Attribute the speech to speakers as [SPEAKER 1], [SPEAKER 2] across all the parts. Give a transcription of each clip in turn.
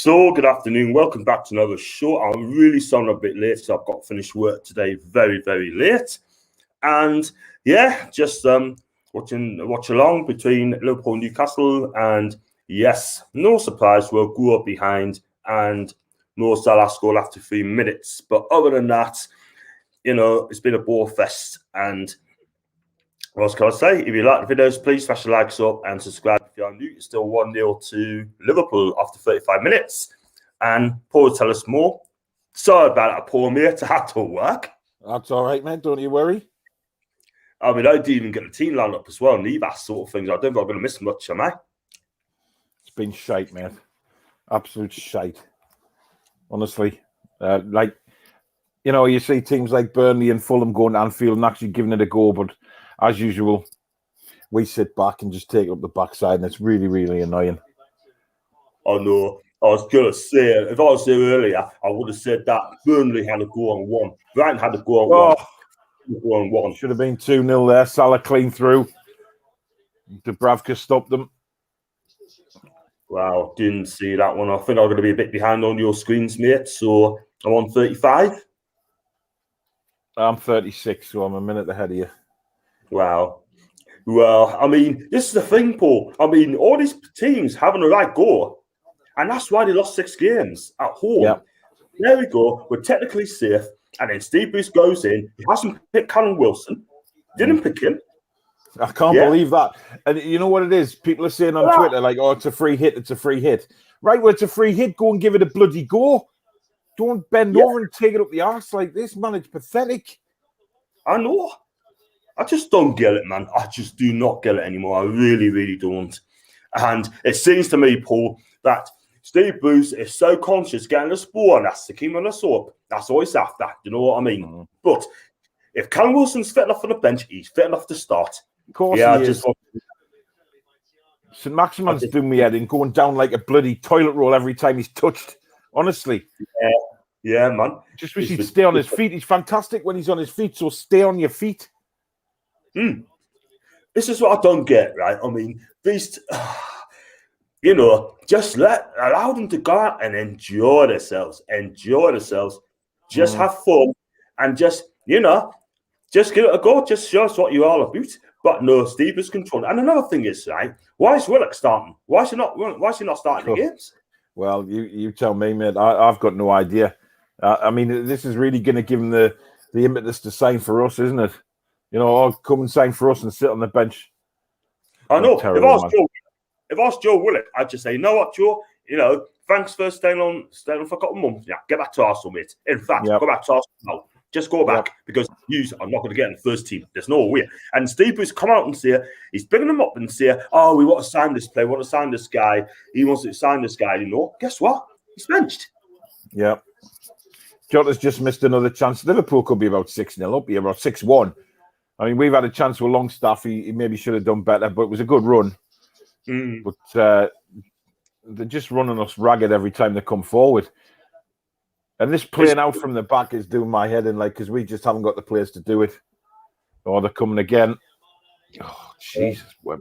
[SPEAKER 1] So, good afternoon. Welcome back to another show. I'm really sorry I'm a bit late, so I've got to finish work today very, very late. And yeah, just watch along between Liverpool and Newcastle. And yes, no surprise, we'll go up behind and Mo Salah scored after 3 minutes. But other than that, it's been a ball fest. And what else can I say? If you like the videos, please smash the likes up and subscribe if you're new. It's still 1-0 to Liverpool after 35 minutes. And Paul will tell us more. Sorry about that, Paul, mate. I had to work.
[SPEAKER 2] That's all right, mate. Don't you worry.
[SPEAKER 1] I mean, I didn't even get the team lined up as well, and that sort of things. I don't think I'm going to miss much, am I?
[SPEAKER 2] It's been shite, mate. Absolute shite. Honestly. You see teams like Burnley and Fulham going to Anfield and actually giving it a go, but as usual, we sit back and just take up the backside, and it's really, really annoying.
[SPEAKER 1] I know. I was going to say, if I was there earlier, I would have said that Burnley had a go on one. Brighton had a go on one.
[SPEAKER 2] Should have been 2-0 there. Salah clean through. Dubravka stopped them.
[SPEAKER 1] Wow, didn't see that one. I think I'm going to be a bit behind on your screens, mate. So I'm on 35.
[SPEAKER 2] I'm 36, so I'm a minute ahead of you.
[SPEAKER 1] Wow. Well, I mean, this is the thing, Paul. I mean, all these teams having a right go, and that's why they lost 6 games at home.
[SPEAKER 2] Yep.
[SPEAKER 1] There we go. We're technically safe. And then Steve Bruce goes in. He hasn't picked Callum Wilson. Didn't pick him.
[SPEAKER 2] I can't believe that. And you know what it is? People are saying on Twitter, like, oh, it's a free hit. It's a free hit. Right, well, it's a free hit. Go and give it a bloody go. Don't bend over and take it up the arse like this, man. It's pathetic.
[SPEAKER 1] I know. I just don't get it, man. I just do not get it anymore. I really, really don't. And it seems to me, Paul, that Steve Bruce is so conscious getting us ball and that's to keep us up. That's all he's after. You know what I mean? Mm-hmm. But if Callum Wilson's fit enough for the bench, he's fit enough to start.
[SPEAKER 2] Of course he is. St. Maximan's doing me head in, going down like a bloody toilet roll every time he's touched. Honestly.
[SPEAKER 1] Yeah, man.
[SPEAKER 2] Just wish he'd stay on his feet. He's fantastic when he's on his feet, so stay on your feet.
[SPEAKER 1] This is what I don't get, right? I mean, these, just allow them to go out and enjoy themselves. Just have fun and just give it a go. Just show us what you're all about. But no, Steve is controlling. And another thing is, right, why is Willock starting? Why is he not starting the games?
[SPEAKER 2] Well, you tell me, mate. I've got no idea. I mean, this is really going to give him the impetus to sign for us, isn't it? Come and sign for us and sit on the bench.
[SPEAKER 1] I know. If I was Joe Willock, I'd just say, you know what, Joe? Thanks for staying on for a couple of months. Yeah, get back to Arsenal, mate. In fact, go back to Arsenal now. Just go back because you are not going to get in the first team. There's no way. And Steve Bruce come out and say, he's picking them up and say, oh, we want to sign this player, we want to sign this guy. He wants to sign this guy, Guess what? He's benched.
[SPEAKER 2] Yeah. Jota's just missed another chance. Liverpool could be about 6-0 up here, about 6-1. I mean, we've had a chance with Longstaff. He maybe should have done better, but it was a good run. But they're just running us ragged every time they come forward. And this playing out from the back is doing my head in, because we just haven't got the players to do it. Or they're coming again. Oh, Jesus, man.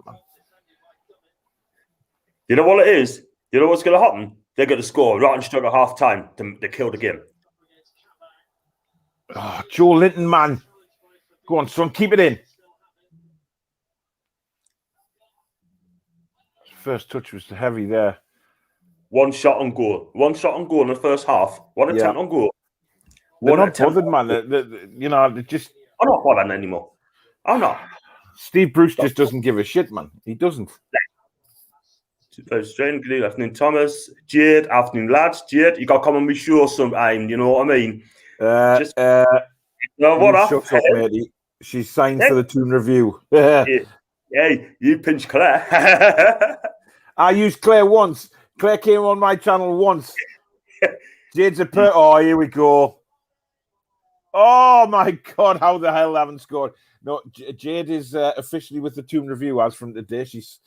[SPEAKER 1] You know what it is? You know what's going to happen? They're going to score right and straight at half time to kill the game.
[SPEAKER 2] Oh, Joe Linton, man. Go on, son, keep it in. First touch was heavy there.
[SPEAKER 1] One shot on goal in the first half. One attempt on goal.
[SPEAKER 2] They're not bothered, man. They're just...
[SPEAKER 1] I'm not bothered anymore. I'm not.
[SPEAKER 2] Steve Bruce just doesn't give a shit, man. He doesn't.
[SPEAKER 1] Good afternoon, Thomas. Jade, afternoon, lads. Jade, you got to come and be sure sometime. You know what I mean?
[SPEAKER 2] Shut up, matey. She's signed for the Toon Review.
[SPEAKER 1] Hey, you pinch Claire.
[SPEAKER 2] I used Claire once. Claire came on my channel once. Jade's oh, here we go. Oh, my God. How the hell haven't scored? No, Jade is officially with the Toon Review as from today. She's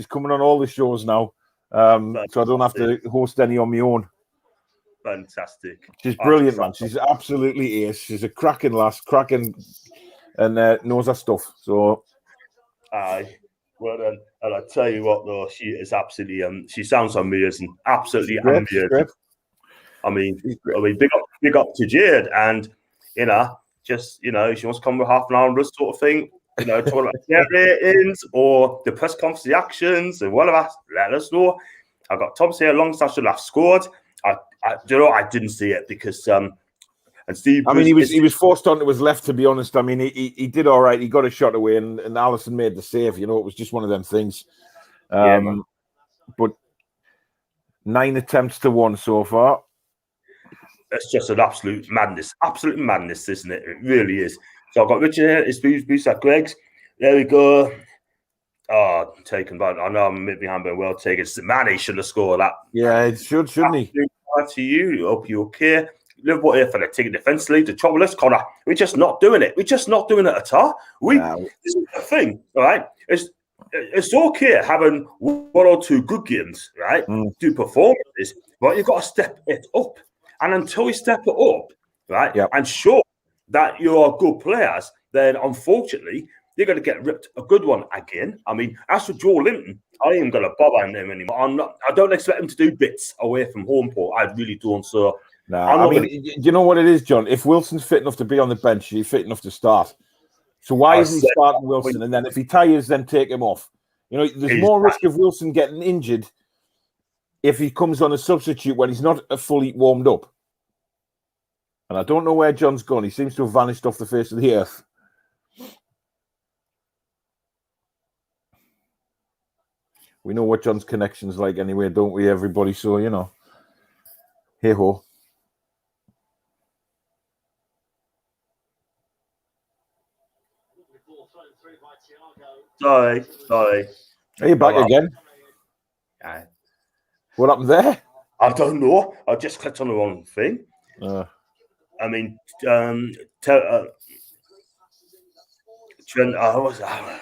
[SPEAKER 2] coming on all the shows now. So I don't have to host any on my own.
[SPEAKER 1] Fantastic.
[SPEAKER 2] She's brilliant, man. She's absolutely ace. She's a cracking lass, and knows her stuff. So,
[SPEAKER 1] aye. Well then, and I tell you what, though, she is absolutely she sounds amazing, absolutely
[SPEAKER 2] Great,
[SPEAKER 1] amazing.
[SPEAKER 2] great.
[SPEAKER 1] I mean, big up to Jade, and just she wants to come with half an hour on this sort of thing. Talking about their ratings or the press conference reactions and whatever. Let us know. I got Tom here alongside should have scored. I didn't see it because and Steve.
[SPEAKER 2] I mean, he was forced onto his left. To be honest, I mean, he did all right. He got a shot away, and Alisson made the save. It was just one of them things. But 9 attempts to 1 so far.
[SPEAKER 1] It's just an absolute madness, isn't it? It really is. So I've got Richard here. It's Boost at Greg's. There we go. Oh, taken by. I know I'm behind, but well taken. Manny should have scored that.
[SPEAKER 2] Yeah, it shouldn't he?
[SPEAKER 1] To you. Hope you're okay. Liverpool here for the taking defensively. The trouble is, Connor, we're just not doing it. We're just not doing it at all. This is the thing, all right? It's okay having 1 or 2 good games, right? Do performances, but you've got to step it up. And until you step it up, right, and show that you're good players, then unfortunately you're going to get ripped a good one again. I mean, as for Joe Linton, I ain't going to bother him anymore. I don't expect him to do bits away from home court. I really don't. So,
[SPEAKER 2] no, I mean, you know what it is, John? If Wilson's fit enough to be on the bench, he's fit enough to start. So why isn't he starting Wilson? And then if he tires, then take him off. There's more risk of Wilson getting injured if he comes on a substitute when he's not fully warmed up. And I don't know where John's gone. He seems to have vanished off the face of the earth. We know what John's connection's like anyway, don't we, everybody? So, hey-ho.
[SPEAKER 1] Sorry.
[SPEAKER 2] Are you back again?
[SPEAKER 1] Yeah.
[SPEAKER 2] What happened there?
[SPEAKER 1] I don't know. I just clicked on the wrong thing. I mean, Trent, was Alexander.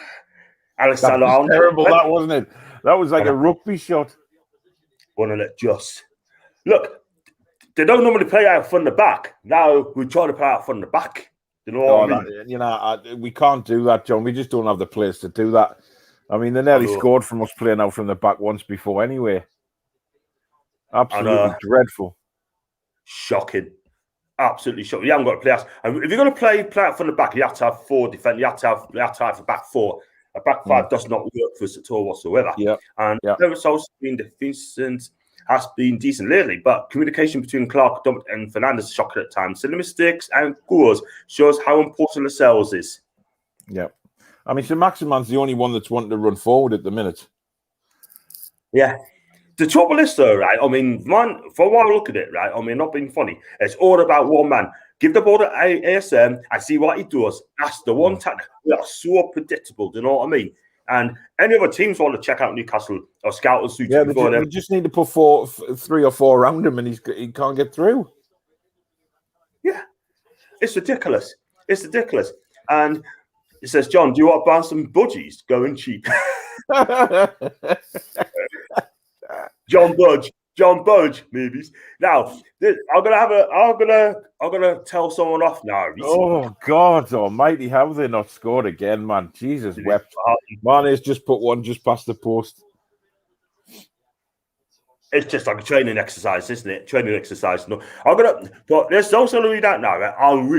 [SPEAKER 2] That was terrible, that wasn't it? That was like a rugby shot.
[SPEAKER 1] One of it just. Look, they don't normally play out from the back. Now we try to play out from the back. You know what I mean?
[SPEAKER 2] We can't do that, John. We just don't have the players to do that. I mean, they nearly scored from us playing out from the back once before anyway. Absolutely dreadful.
[SPEAKER 1] Shocking. Absolutely shocking. You haven't got to play out. And if you're going to play out from the back, you have to have 4 defenders. You have to have a back 4. A back 5 does not work for us at all whatsoever. And the results has been decent lately, but communication between Clark, Dummett, and Fernandez is shocking at times. So the mistakes and goals shows how important the sales is.
[SPEAKER 2] Yeah. I mean, so Maximan's the only one that's wanting to run forward at the minute.
[SPEAKER 1] Yeah. The trouble is, though, right? I mean, man, for a while, look at it, right? I mean, not being funny. It's all about one man. Give the ball to ASM and see what he does. That's the one tactic. We are so predictable. Do you know what I mean? And any other teams want to check out Newcastle or scout us.
[SPEAKER 2] Yeah, we just need to put 3 or 4 around him, and he can't get through.
[SPEAKER 1] Yeah, it's ridiculous. It's ridiculous. And it says, John, do you want to buy some budgies? Going cheap. John Budge, maybe. Now, I'm gonna tell someone off now.
[SPEAKER 2] Oh God Almighty, how have they not scored again, man? Jesus wept. Mane's just put one just past the post.
[SPEAKER 1] It's just like a training exercise, isn't it? Training exercise. No, but there's also read that now. Right? I'm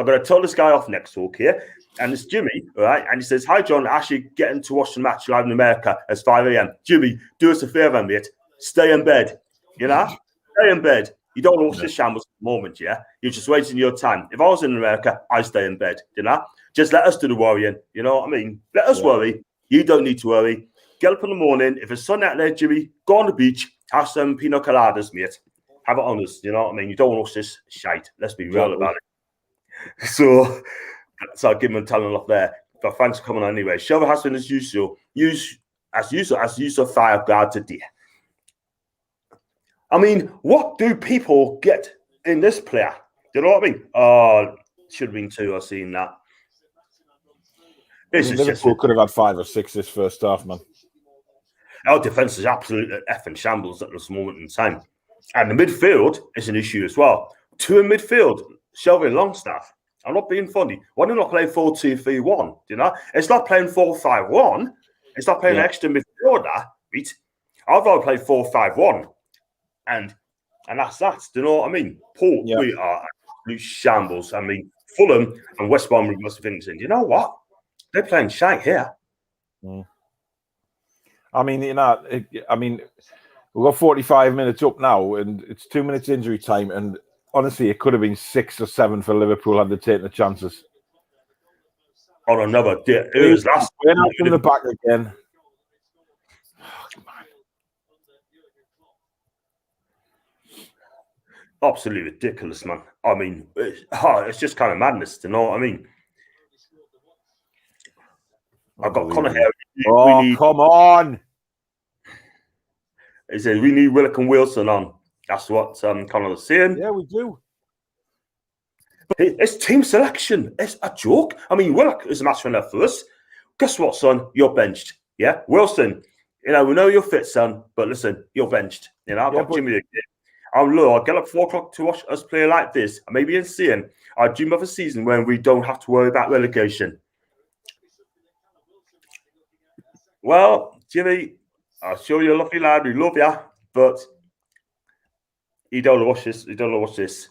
[SPEAKER 1] gonna tell this guy off next talk here. And it's Jimmy, all right? And he says, hi, John, actually getting to watch the match live in America at 5 a.m. Jimmy, do us a favour, mate. Stay in bed, Stay in bed. You don't watch the shambles at the moment, yeah? You're just wasting your time. If I was in America, I'd stay in bed, Just let us do the worrying, you know what I mean? Let us worry. You don't need to worry. Get up in the morning. If it's sun out there, Jimmy, go on the beach, have some pina coladas, mate. Have it on us, you know what I mean? You don't watch this shite. Let's be real about it. So I'll give him a talent off there. But thanks for coming on anyway. Shelby has been as usual. As usual, fire guard today. I mean, what do people get in this player? Do you know what I mean? Oh, should have been 2. I've seen that.
[SPEAKER 2] Liverpool could have had 5 or 6 this first half, man.
[SPEAKER 1] Our defence is absolutely effing shambles at this moment in time. And the midfield is an issue as well. 2 in midfield, Shelby and Longstaff. I'm not being funny. Why do you not play 4-2-3-1? It's not playing 4-5-1. Instead of playing an extra midfielder, right? I'd rather play 4-5-1. And that's that. Do you know what I mean? Paul, we are absolute shambles. I mean, Fulham and West Brom must be thinking, you know what? They're playing shite here.
[SPEAKER 2] I mean, we've got 45 minutes up now, and it's 2 minutes injury time. And honestly, it could have been 6 or 7 for Liverpool had they taken the chances.
[SPEAKER 1] On another day, it was last.
[SPEAKER 2] We're out from the back again.
[SPEAKER 1] Absolutely ridiculous, man. I mean, it's just kind of madness, you know what I mean? I've got Conor Harry.
[SPEAKER 2] Come on.
[SPEAKER 1] He says we need Willock and Wilson on. That's what Conor was saying.
[SPEAKER 2] Yeah, we do.
[SPEAKER 1] It's team selection. It's a joke. I mean, Willock is a match winner for us. Guess what, son? You're benched. Yeah, Wilson. We know you're fit, son, but listen, you're benched. I've got Jimmy. I'll get up at 4 o'clock to watch us play like this. I may be insane. I dream of a season when we don't have to worry about relegation. Well, Jimmy, I'm sure you're a lovely lad. We love you, but you don't watch this. You don't watch this.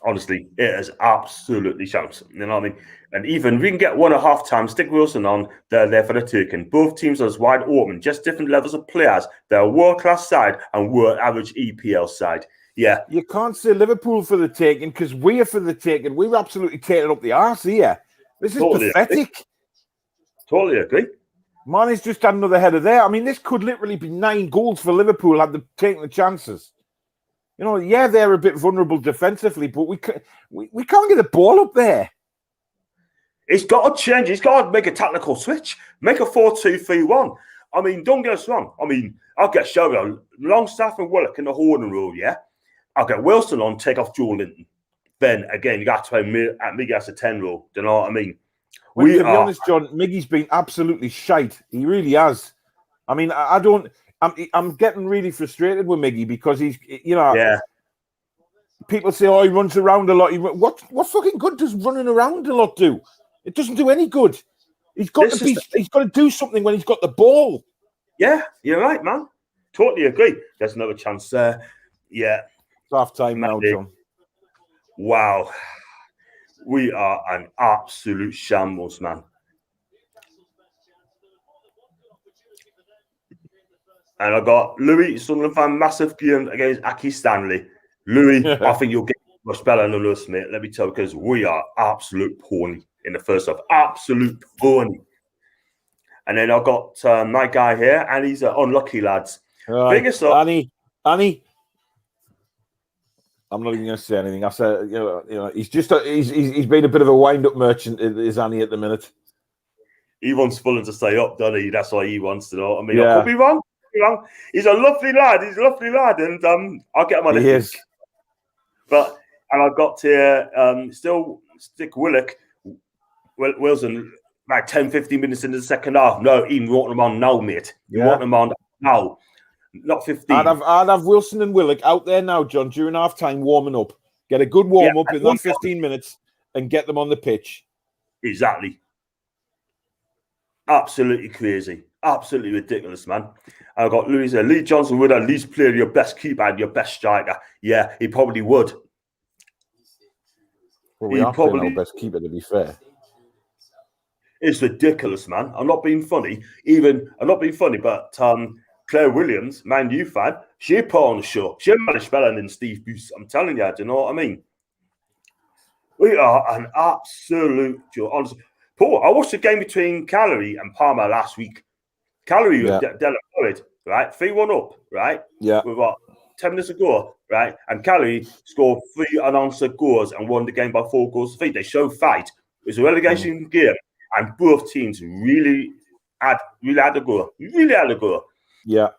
[SPEAKER 1] Honestly, it is absolutely shams. You know what I mean? And even we can get 1 at half time, stick Wilson on, they're there for the taking. Both teams are as wide open, just different levels of players. They're a world-class side and world average EPL side. Yeah.
[SPEAKER 2] You can't say Liverpool for the taking because we're for the taking. We're absolutely taking up the arse here. This is pathetic.
[SPEAKER 1] Totally agree.
[SPEAKER 2] Mane's just had another header there. I mean, this could literally be 9 goals for Liverpool had they taken the chances. They're a bit vulnerable defensively, but we can't get the ball up there.
[SPEAKER 1] It's got to change. It's got to make a tactical switch. Make a 4-2-3-1. I mean, don't get us wrong. I mean, I'll get Shogo, Longstaff and Willock in the holding role, yeah? I'll get Wilson on, take off Joel Linton. Then, again, you got to play Miggy as a 10 role. Do you know what I mean?
[SPEAKER 2] Well, to be honest, John, Miggy's been absolutely shite. He really has. I mean, I'm getting really frustrated with Miggy because he's, people say, he runs around a lot. What fucking good does running around a lot do? It doesn't do any good. He's got to do something when he's got the ball.
[SPEAKER 1] Yeah, you're right, man. Totally agree. There's another chance there. Yeah.
[SPEAKER 2] It's half time now, John.
[SPEAKER 1] Wow. We are an absolute shambles, man. And I got Louis, Sunderland fan, massive game against Aki Stanley. Louis, I think you'll get much better than us, mate. Let me tell you, because we are absolute pony in the first half. Absolute pony. And then I got my guy here, and he's unlucky, lads.
[SPEAKER 2] Right. Annie. I'm not even going to say anything. I said, he's been a bit of a wind-up merchant, is Annie, at the minute.
[SPEAKER 1] He wants Fulham to stay up, doesn't he? That's why he wants to know. I mean, I could be wrong. He's a lovely lad. And I'll get him on the
[SPEAKER 2] pick.
[SPEAKER 1] And I got here still stick Willock, Wilson, like 10, 15 minutes into the second half. No, even want them on now, mate. You want them on now, not 15.
[SPEAKER 2] I'd have Wilson and Willock out there now, John, during half time warming up. Get a good warm up in that 15 minutes and get them on the pitch.
[SPEAKER 1] Exactly. Absolutely crazy. Absolutely ridiculous, man. And I got Lee Johnson would at least play your best keeper and your best striker. Yeah, he probably would.
[SPEAKER 2] Well, we are playing our best keeper, to be fair.
[SPEAKER 1] It's ridiculous, man. I'm not being funny. But Claire Williams, Man U fan, she put on the show. She managed better than Steve Bruce. I'm telling you, do you know what I mean? We are an absolute joke. Honestly, Paul, I watched the game between Callery and Palmer last week. Callery was delighted, right? 3-1 up, right?
[SPEAKER 2] Yeah.
[SPEAKER 1] With what? 10 minutes ago, right? And Callery scored 3 unanswered goals and won the game by 4 goals to 3. They showed fight. It was a relegation game, and both teams really had a go.
[SPEAKER 2] Yeah.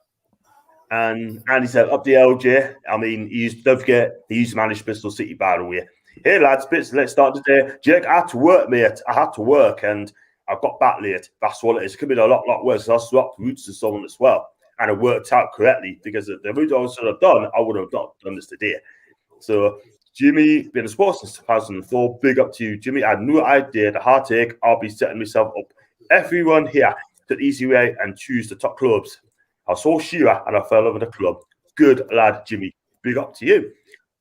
[SPEAKER 1] And he said, up the LJ. I mean, don't forget, he's managed Bristol City, by the way. Hey, lads, let's start today. Jake, I had to work, mate. I had to work, and I got back late. That's what it is. It could be a lot worse. I swapped routes to someone as well. And it worked out correctly because the route I should have done, I would have not done this today. So, Jimmy, been a sports since 2004. Big up to you, Jimmy. I had no idea the heartache. I'll be setting myself up. Everyone here, the easy way and choose the top clubs. I saw Shearer and I fell over the club. Good lad, Jimmy. Big up to you.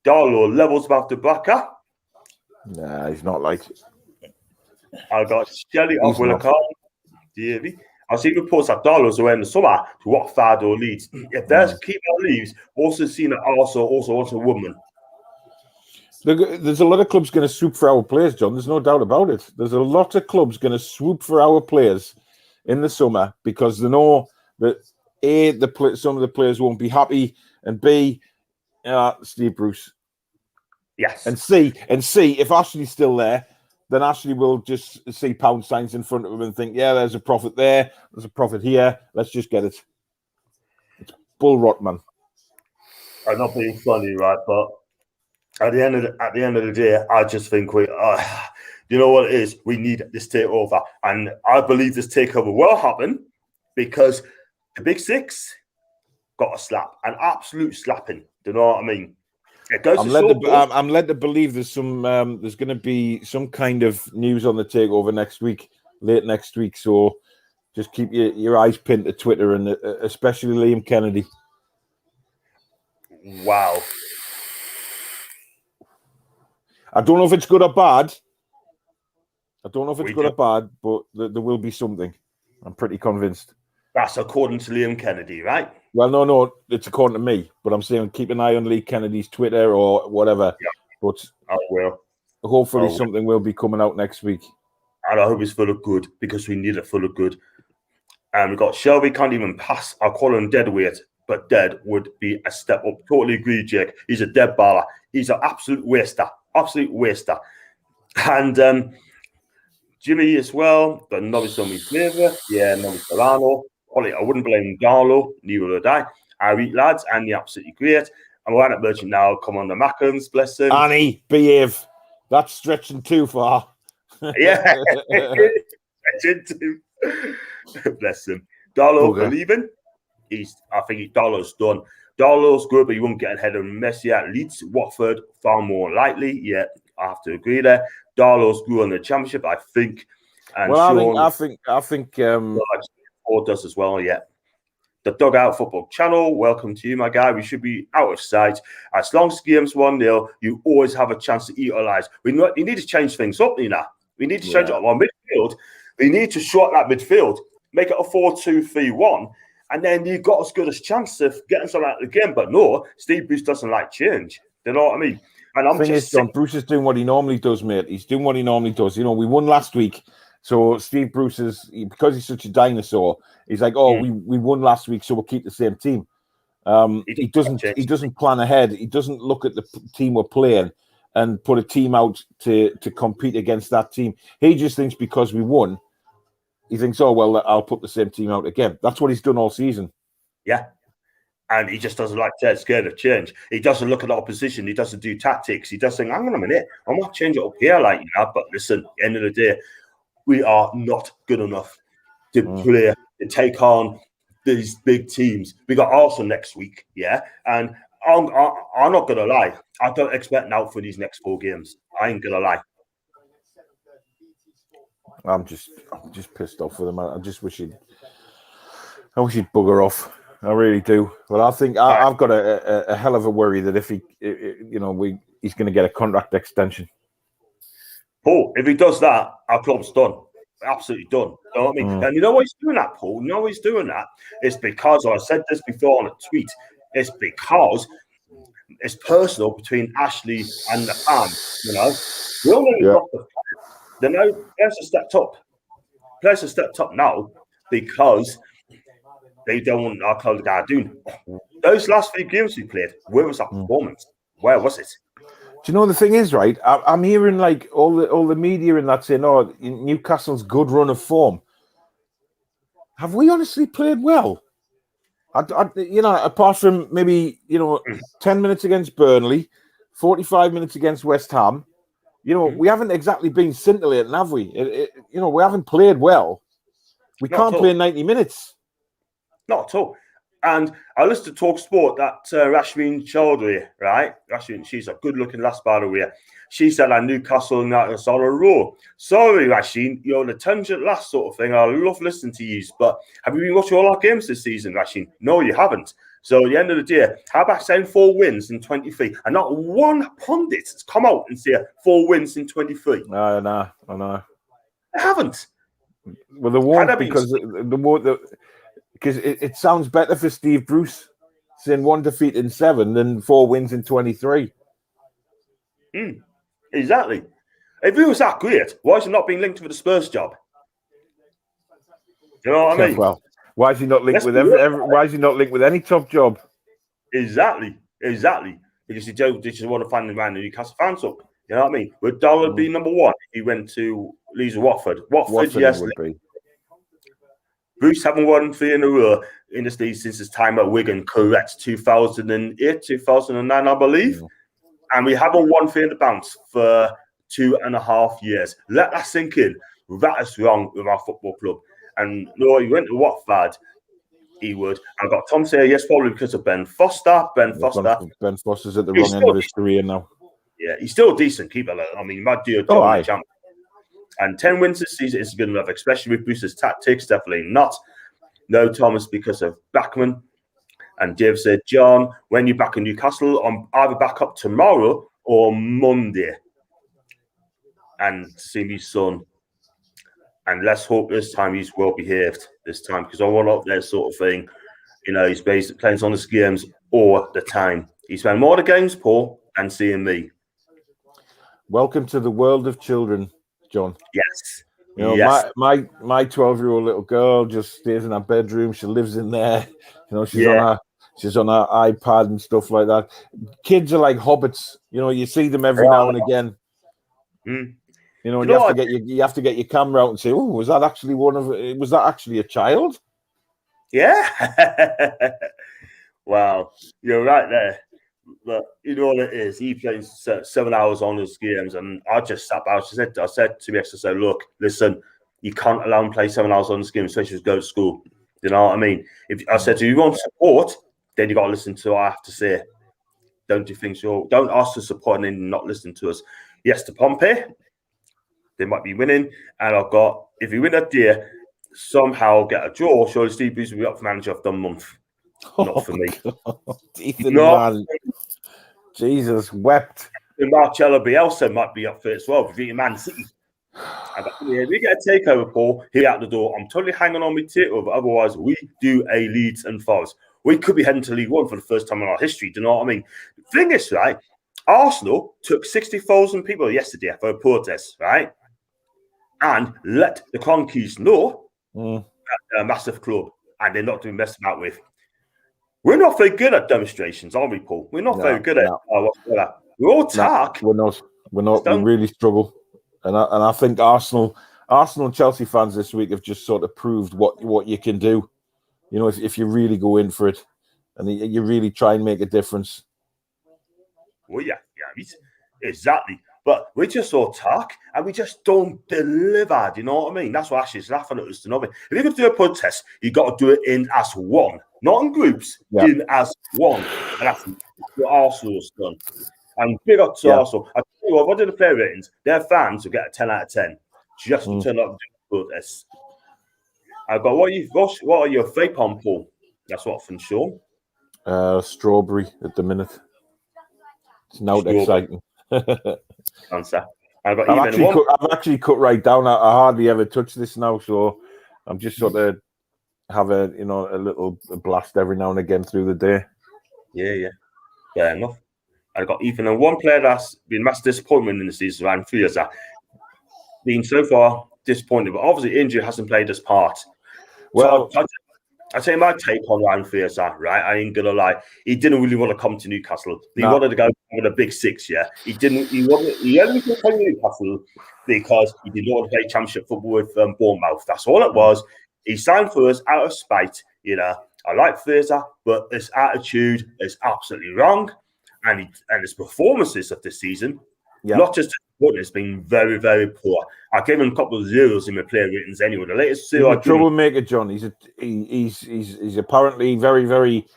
[SPEAKER 1] Darlow levels above the Blacker.
[SPEAKER 2] Nah, he's not like.
[SPEAKER 1] I got Shelley of Willicott. Davey. I've seen reports that Darlow's away in the summer to Watford or Leeds. If there's keeper leaves, also seen that also wants a woman.
[SPEAKER 2] There's a lot of clubs going to swoop for our players, John. There's no doubt about it. There's a lot of clubs going to swoop for our players in the summer because they know that A, some of the players won't be happy, and B, Steve Bruce.
[SPEAKER 1] Yes.
[SPEAKER 2] And C, if Ashley's still there, then Ashley will just see pound signs in front of him and think, yeah, there's a profit there, there's a profit here, let's just get it. It's bull rot, man.
[SPEAKER 1] I'm not being funny, right? But at the end of the day, I just think you know what it is? We need this takeover. And I believe this takeover will happen because the Big Six got a slap, an absolute slapping. Do you know what I mean? I'm
[SPEAKER 2] led to believe there's going to be some kind of news on the takeover late next week. So just keep your eyes pinned to Twitter and especially Liam Kennedy.
[SPEAKER 1] Wow.
[SPEAKER 2] I don't know if it's good or bad. But there will be something. I'm pretty convinced.
[SPEAKER 1] That's according to Liam Kennedy, right?
[SPEAKER 2] Well, no, it's according to me. But I'm saying keep an eye on Lee Kennedy's Twitter or whatever. Yeah. But
[SPEAKER 1] I will.
[SPEAKER 2] Hopefully something will be coming out next week.
[SPEAKER 1] And I hope it's full of good because we need it full of good. And we've got Shelby can't even pass. I'll call him dead weight, but dead would be a step up. Totally agree, Jake. He's a dead baller. He's an absolute waster. And Jimmy as well, but novice on me flavor. Yeah, novice Delano. I wouldn't blame Darlow, neither would I. Our weak lads, and you're absolutely great. And we're at merchant now. Come on, the Mackens, bless him.
[SPEAKER 2] Annie, behave. That's stretching too far.
[SPEAKER 1] Yeah, stretching too. Bless him. Darlow believing. I think Darlow's done. Darlow's good, but he won't get ahead of Messi at Leeds. Watford, far more likely. Yeah, I have to agree there. Darlow's grew on the championship, I think. And
[SPEAKER 2] I think.
[SPEAKER 1] Does as well, yeah. The Dugout Football Channel, welcome to you, my guy. We should be out of sight. As long as the game's 1-0, you always have a chance to eat our lives. We need to change things up, you know. We need to change up our midfield. We need to short that midfield, make it a 4-2-3-1, and then you've got as good a chance of getting something out of the game. But no, Steve Bruce doesn't like change. You know what I mean? And I'm just
[SPEAKER 2] John, Bruce is doing what he normally does, mate. He's doing what he normally does. You know, we won last week. So Steve Bruce because he's such a dinosaur, he's like, we won last week, so we'll keep the same team. He doesn't plan ahead. He doesn't look at the team we're playing and put a team out to compete against that team. He just thinks because we won, he thinks, I'll put the same team out again. That's what he's done all season.
[SPEAKER 1] Yeah. And he just doesn't like to scared of change. He doesn't look at the opposition. He doesn't do tactics. He doesn't think, hang on a minute, I might change it up here, but listen, at the end of the day, we are not good enough to play, to take on these big teams. We got Arsenal next week, yeah? And I'm not going to lie. I don't expect now for these next 4 games. I ain't going to lie.
[SPEAKER 2] I'm just pissed off with him. I wish he'd bugger off. I really do. But I think I've got a hell of a worry that if he's going to get a contract extension.
[SPEAKER 1] Paul, if he does that, our club's done. Absolutely done. You know what I mean? And you know why he's doing that, Paul? You know why he's doing that? It's because, I said this before on a tweet, it's because it's personal between Ashley and the fan. You know? We all know players have stepped up. Players have stepped up now because they don't want our club to get doing. Those last 3 games we played, where was that performance? Where was it?
[SPEAKER 2] Do you know the thing is, right? I'm hearing like all the media and that saying, Newcastle's good run of form. Have we honestly played well? Apart from maybe 10 minutes against Burnley, 45 minutes against West Ham, we haven't exactly been scintillating, have we? We haven't played well. We can't play 90 minutes.
[SPEAKER 1] Not at all. And I listened to Talk Sport that Rashmeen Chaudhry, right? Rashmeen, she's a good-looking lass, by the way. She said that Newcastle United is on a roll. Sorry, Rasheen, you're an attention lass sort of thing. I love listening to you, but have you been watching all our games this season, Rasheen? No, you haven't. So at the end of the day, how about saying 4 wins in 23? And not one pundit has come out and said 4 wins in 23.
[SPEAKER 2] I know.
[SPEAKER 1] They haven't.
[SPEAKER 2] Well, they won't because it sounds better for Steve Bruce saying 1 defeat in 7 than 4 wins in 23.
[SPEAKER 1] Exactly. If he was that great, why is he not being linked with the Spurs job? You know what I mean?
[SPEAKER 2] Well, why is he not linked with why is he not linked with any top job?
[SPEAKER 1] Exactly. Because he just want to find around the Newcastle fans up. You know what I mean? Would Dollar be number 1 if he went to Leeds or Watford? Watford, yes.
[SPEAKER 2] Would be.
[SPEAKER 1] Bruce haven't won 3 in a row in this league since his time at Wigan, correct? 2008, 2009, I believe. And we haven't won 3 in the bounce for 2.5 years. Let that sink in. That is wrong with our football club. And no, he went to Watford. He would. I got Tom saying yes, probably because of Ben Foster. Ben
[SPEAKER 2] Foster's at the wrong end of his career now.
[SPEAKER 1] Yeah, he's still a decent keeper. I mean, he might do a job in the champ. And 10 wins this season is good enough, especially with Bruce's tactics. Definitely not. No Thomas because of Backman. And Dave said, John, when you're back in Newcastle, I'm either back up tomorrow or Monday. And to see my son. And let's hope this time he's well behaved this time, because I want up there sort of thing. You know, he's basically playing on his games all the time. He's playing more of the games, Paul, than seeing me.
[SPEAKER 2] Welcome to the world of children, John.
[SPEAKER 1] Yes.
[SPEAKER 2] You know, my 12-year-old little girl just stays in her bedroom. She lives in there. You know, she's on her iPad and stuff like that. Kids are like hobbits. You know, you see them every now and again. You know, and you have to get your camera out and say, "Oh, was that actually a child?" Yeah.
[SPEAKER 1] Wow, you're right there. But you know what it is. He plays 7 hours on his games, and I just sat down. I said to me, "Look, listen, you can't allow him to play 7 hours on his game, especially if he goes to school." You know what I mean? If I said to you, "You want support," then you got to listen to what I have to say. Don't you think so? Don't ask for support and then not listen to us. Yes, to Pompey. They might be winning, and I've got, if you win that day, somehow get a draw, surely Steve Bruce will be up for manager of the month. Not for me.
[SPEAKER 2] Ethan, man. Jesus wept.
[SPEAKER 1] And Marcelo Bielsa might be up for it as well, for Man City. If we get a takeover, Paul, here out the door. I'm totally hanging on with Takeover. Otherwise, we do a Leeds and Forest. We could be heading to League One for the first time in our history. Do you know what I mean? The thing is, right, Arsenal took 60,000 people yesterday for a protest, right? And let the Cronkies know that they're a massive club and they're not to be messed about with. We're not very good at demonstrations, are we, Paul? We're not very good at whatsoever. We're all talk.
[SPEAKER 2] We're not. We really struggle. And I think Arsenal and Chelsea fans this week have just sort of proved what you can do. You know, if you really go in for it and you really try and make a difference.
[SPEAKER 1] Well, yeah, exactly. But we just all talk and we just don't deliver. Do you know what I mean? That's what Ashley's laughing at us. To know me. If you're going to do a protest, you got to do it in as one, not in groups, in as one. And that's what Arsenal's done. And big up to Arsenal. I tell you what did the player ratings? Their fans will get a 10 out of 10 just to turn up and do the protest. But what are your vape on, Paul? That's what from Sean.
[SPEAKER 2] Strawberry at the minute. It's now exciting.
[SPEAKER 1] Answer.
[SPEAKER 2] I've actually cut right down. I hardly ever touch this now, so I'm just sort of have a little blast every now and again through the day.
[SPEAKER 1] Yeah. Fair enough. I've got Ethan and one player that's been massive disappointment in the season around 3 years. Been so far disappointed, but obviously injury hasn't played his part.
[SPEAKER 2] Well,
[SPEAKER 1] so I say my take on Ryan Fraser, right? I ain't gonna lie. He didn't really want to come to Newcastle. He wanted to go with a big six, yeah. He didn't. He only to come to Newcastle because he didn't want to play Championship football with Bournemouth. That's all it was. He signed for us out of spite. You know, I like Fraser, but his attitude is absolutely wrong, and his performances of this season
[SPEAKER 2] Yeah.
[SPEAKER 1] Not just disappointing, it's been very, very poor. I gave him a couple of zeros in my player ratings anyway. The latest zero
[SPEAKER 2] He's a troublemaker, John. He's apparently very, very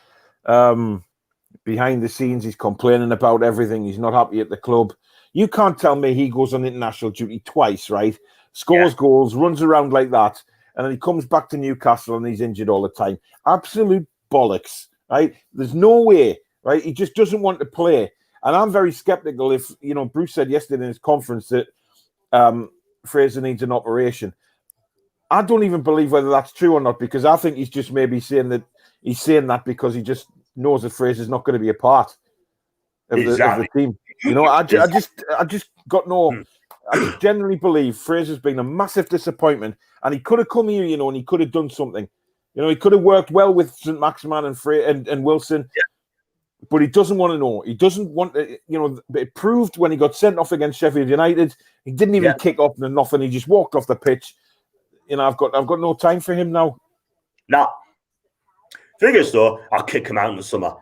[SPEAKER 2] behind the scenes. He's complaining about everything. He's not happy at the club. You can't tell me he goes on international duty twice, right? Scores goals, runs around like that, and then he comes back to Newcastle and he's injured all the time. Absolute bollocks, right? There's no way, right? He just doesn't want to play. And I'm very skeptical if, Bruce said yesterday in his conference that Fraser needs an operation. I don't even believe whether that's true or not, because I think he's just maybe saying that because he just knows that Fraser's not going to be a part of the team. I just genuinely believe Fraser's been a massive disappointment, and he could have come here, and he could have done something. He could have worked well with St. Maximan and Wilson. Yeah. But he doesn't want to know. He doesn't want to, it proved when he got sent off against Sheffield United. He didn't even kick up and nothing. He just walked off the pitch. I've got no time for him now.
[SPEAKER 1] Nah. Figures though, I'll kick him out in the summer.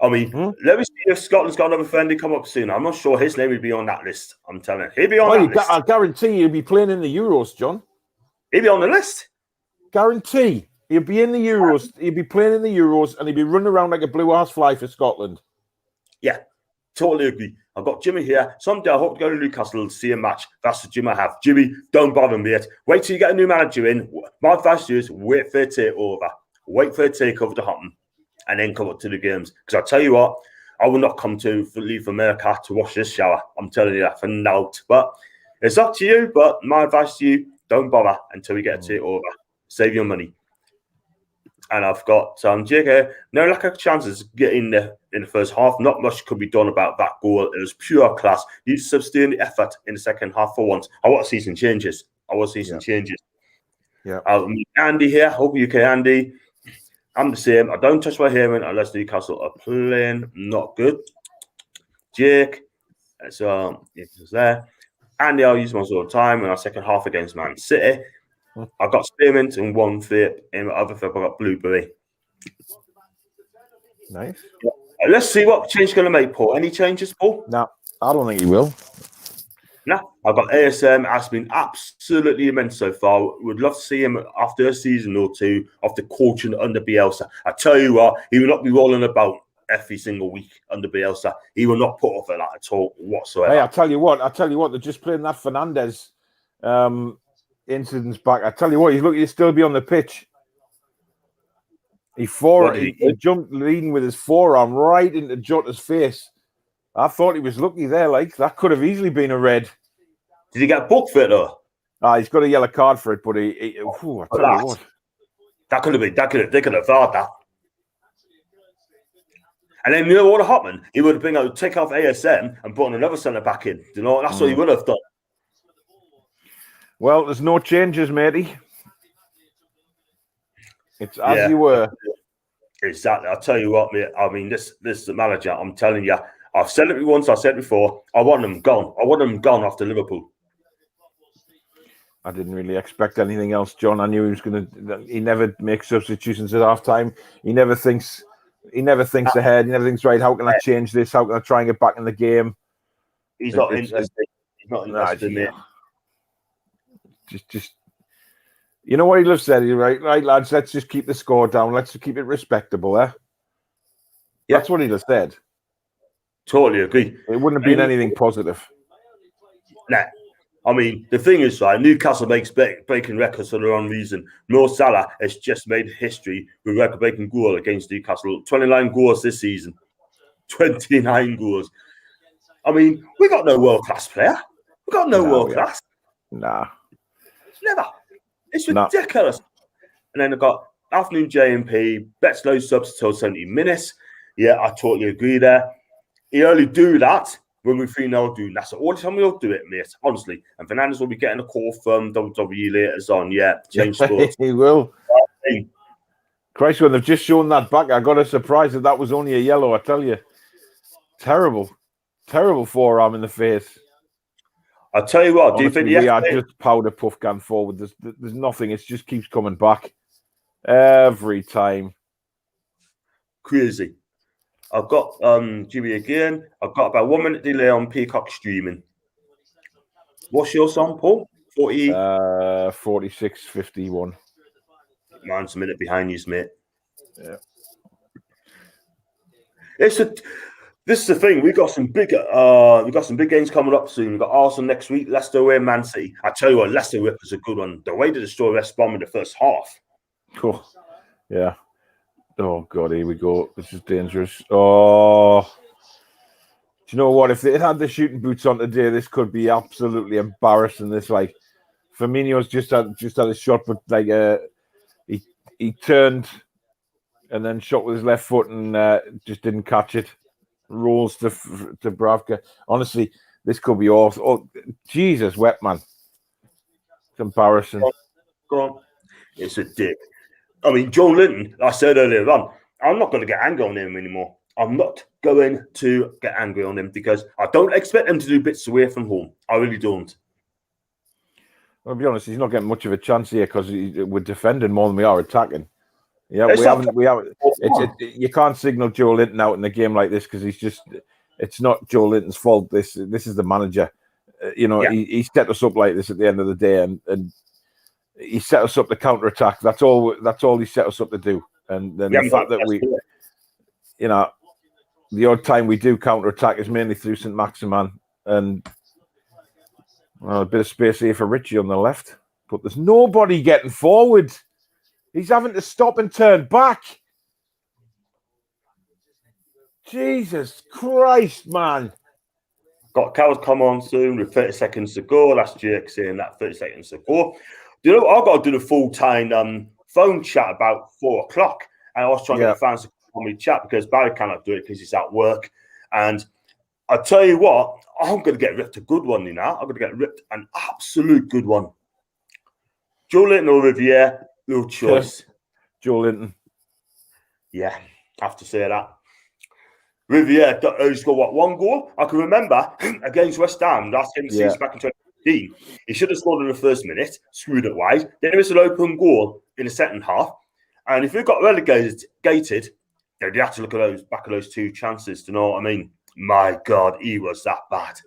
[SPEAKER 1] I mean, let me see if Scotland's got another friendly come up soon. I'm not sure his name would be on that list. I'm telling you. He'll be on that list.
[SPEAKER 2] I guarantee he'll be playing in the Euros, John.
[SPEAKER 1] He'll be on the list.
[SPEAKER 2] Guarantee. He'll be in the Euros. He'll be playing in the Euros, and he'll be running around like a blue-ass fly for Scotland.
[SPEAKER 1] Yeah, totally agree. I've got Jimmy here. Someday I hope to go to Newcastle to see a match. That's the Jim I have. Jimmy, don't bother me yet. Wait till you get a new manager in. My advice to you is wait for a takeover. Wait for a takeover to happen, and then come up to the games. Because I tell you what, I will not come to leave America to wash this shower. I'm telling you that for now. But it's up to you. But my advice to you, don't bother until we get a takeover. Save your money. And I've got JK. No lack of chances getting there in the first half. Not much could be done about that goal. It was pure class. You sustain the effort in the second half for once. I want to see some changes.
[SPEAKER 2] Yeah.
[SPEAKER 1] Andy here. Hope UK Andy. I'm the same. I don't touch my hearing unless Newcastle are playing not good. Jake. So it's there. Andy, I'll use my sort of time in our second half against Man City. I've got spearmint in one flip. In my other flip, I've got blueberry.
[SPEAKER 2] Nice.
[SPEAKER 1] Let's see what change is going to make, Paul. Any changes, Paul?
[SPEAKER 2] No, I don't think he will.
[SPEAKER 1] No. I've got ASM. Has been absolutely immense so far. Would love to see him after a season or two of the coaching under Bielsa. I tell you what, he will not be rolling about every single week under Bielsa. He will not put up for that at all whatsoever.
[SPEAKER 2] Hey, I tell you what, they're just playing that Fernandez incidents back. I tell you what, he's lucky to still be on the pitch. He jumped leading with his forearm right into Jota's face. I thought he was lucky there. Like, that could have easily been a red.
[SPEAKER 1] Did he get booked for it though?
[SPEAKER 2] He's got a yellow card for it, but I tell you what.
[SPEAKER 1] They could have vowed that. And then you know what would have happened? He would have been able to take off ASM and put another centre back in. That's what he would have done.
[SPEAKER 2] Well, there's no changes, matey. It's as you were.
[SPEAKER 1] Exactly. I'll tell you what, mate. I mean, this is the manager. I'm telling you. I've said it once. I said it before. I want them gone. I want them gone after Liverpool.
[SPEAKER 2] I didn't really expect anything else, John. I knew he was going to. He never makes substitutions at halftime. He never thinks ahead. He never thinks, right, how can I change this? How can I try and get back in the game?
[SPEAKER 1] He's not interested. He's not interested, mate.
[SPEAKER 2] Just you know what he said, right, lads, let's just keep the score down. Let's keep it respectable, eh? Yeah. That's what he just said.
[SPEAKER 1] Totally agree.
[SPEAKER 2] It wouldn't have been anything positive.
[SPEAKER 1] Nah. I mean, the thing is, right, Newcastle makes breaking records for their own reason. Mo Salah has just made history with record-breaking goal against Newcastle. 29 goals this season. 29 goals. I mean, we got no world-class player. We got no world-class.
[SPEAKER 2] Nah.
[SPEAKER 1] Never. It's ridiculous. And then I've got afternoon J&P, bets low subs till 70 minutes. Yeah, I totally agree there. He only do that when we 3-0 doing that. So all the time we'll do it, mate, honestly. And Fernandez will be getting a call from WWE later on. Yeah, change sports.
[SPEAKER 2] He will. Christ, when they've just shown that back, I got a surprise that was only a yellow, I tell you. Terrible. Terrible forearm in the face.
[SPEAKER 1] I'll tell you what,
[SPEAKER 2] honestly,
[SPEAKER 1] do you think
[SPEAKER 2] we are just powder puff going forward? There's nothing. It just keeps coming back every time.
[SPEAKER 1] Crazy. I've got Jimmy again. I've got about 1 minute delay on Peacock streaming. What's your song, Paul? 40.
[SPEAKER 2] 46-51.
[SPEAKER 1] Mine's a minute behind you, mate.
[SPEAKER 2] Yeah.
[SPEAKER 1] This is the thing. We've got some big games coming up soon. We've got Arsenal next week, Leicester away, Man City. I tell you what, Leicester Whip is a good one. The way to destroy West Brom in the first half.
[SPEAKER 2] Cool. Yeah. Oh God, here we go. This is dangerous. Oh, do you know what? If they had the shooting boots on today, this could be absolutely embarrassing. This like Firmino's just had a shot, but like he turned and then shot with his left foot and just didn't catch it. Rolls to Bravka. Honestly, this could be awful. Oh, Jesus, wet man. It's embarrassing.
[SPEAKER 1] Go on. It's a dick. I mean, John Linton, I said earlier on, I'm not going to get angry on him anymore. I'm not going to get angry on him because I don't expect him to do bits away from home. I really don't.
[SPEAKER 2] I'll be honest, he's not getting much of a chance here because we're defending more than we are attacking. Yeah, we haven't. You can't signal Joe Linton out in a game like this because it's not Joe Linton's fault. This is the manager. He set us up like this at the end of the day, and he set us up to counter attack. That's all he set us up to do. And then the fact that the odd time we do counter attack is mainly through St. Maximin and a bit of space here for Richie on the left, but there's nobody getting forward. He's having to stop and turn back. Jesus Christ, man.
[SPEAKER 1] Got Cows come on soon with 30 seconds to go. That's Jake saying that 30 seconds to go. Do you know what? I've got to do the full-time phone chat about 4 o'clock. And I was trying to get the fans to call me chat because Barry cannot do it because he's at work. And I tell you what, I'm going to get ripped a good one, I'm going to get ripped an absolute good one. Joe Linton or Riviere, no choice.
[SPEAKER 2] Joe Linton.
[SPEAKER 1] Yeah, I have to say that. Riviere has got one goal? I can remember against West Ham last game season back in 2015. He should have scored in the first minute, screwed it wide. Then it was an open goal in the second half. And if we got relegated, they'd have to look at those 2 chances. Do you know what I mean? My God, he was that bad.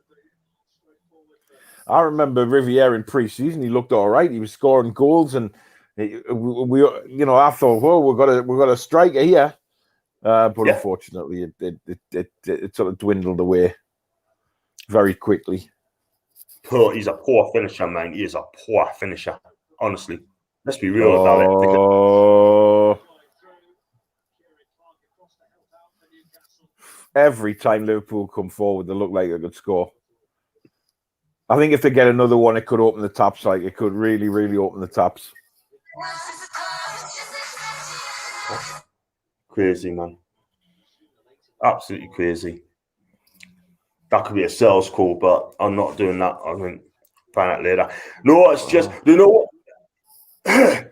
[SPEAKER 2] I remember Riviere in pre-season. He looked all right. He was scoring goals, and I thought, well, we've got a striker here, but unfortunately, it sort of dwindled away very quickly.
[SPEAKER 1] He's a poor finisher, man. He is a poor finisher. Honestly, let's be real about it.
[SPEAKER 2] Every time Liverpool come forward, they look like they could score. I think if they get another one, it could open the taps. Like it could really, really open the taps.
[SPEAKER 1] Crazy, man. Absolutely crazy. That could be a sales call, but I'm not doing that. I mean, find out later. No, it's just, you know what?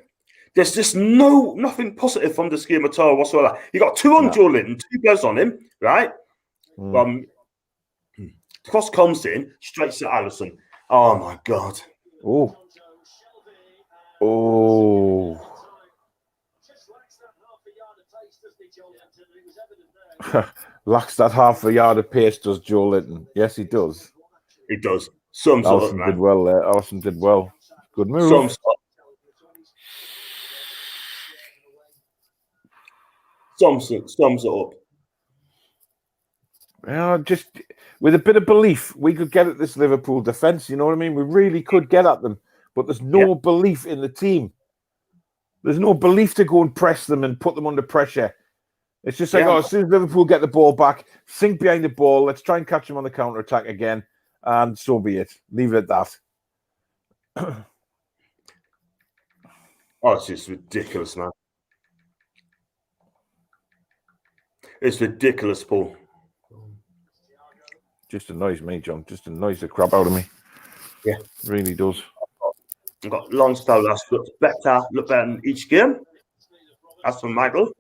[SPEAKER 1] There's just nothing positive from this game at all whatsoever. You got 2 on Joe Linton, 2 goals on him, right? Cross comes in, straight to Alisson. Oh, my God.
[SPEAKER 2] Oh. Lacks that half a yard of pace, does Joe Linton? Yes, he does.
[SPEAKER 1] He does.
[SPEAKER 2] Alisson did well there. Alisson did well. Good move.
[SPEAKER 1] Sums it up.
[SPEAKER 2] Just with a bit of belief, we could get at this Liverpool defence. You know what I mean? We really could get at them, but there's no belief in the team. There's no belief to go and press them and put them under pressure. It's just like, as soon as Liverpool get the ball back, sink behind the ball, let's try and catch them on the counter-attack again, and so be it. Leave it at that.
[SPEAKER 1] It's just ridiculous, man. It's ridiculous, Paul.
[SPEAKER 2] Just annoys me, John. Just annoys the crap out of me.
[SPEAKER 1] Yeah.
[SPEAKER 2] It really does.
[SPEAKER 1] I've got Longstaff last look better in each game. That's from Michael.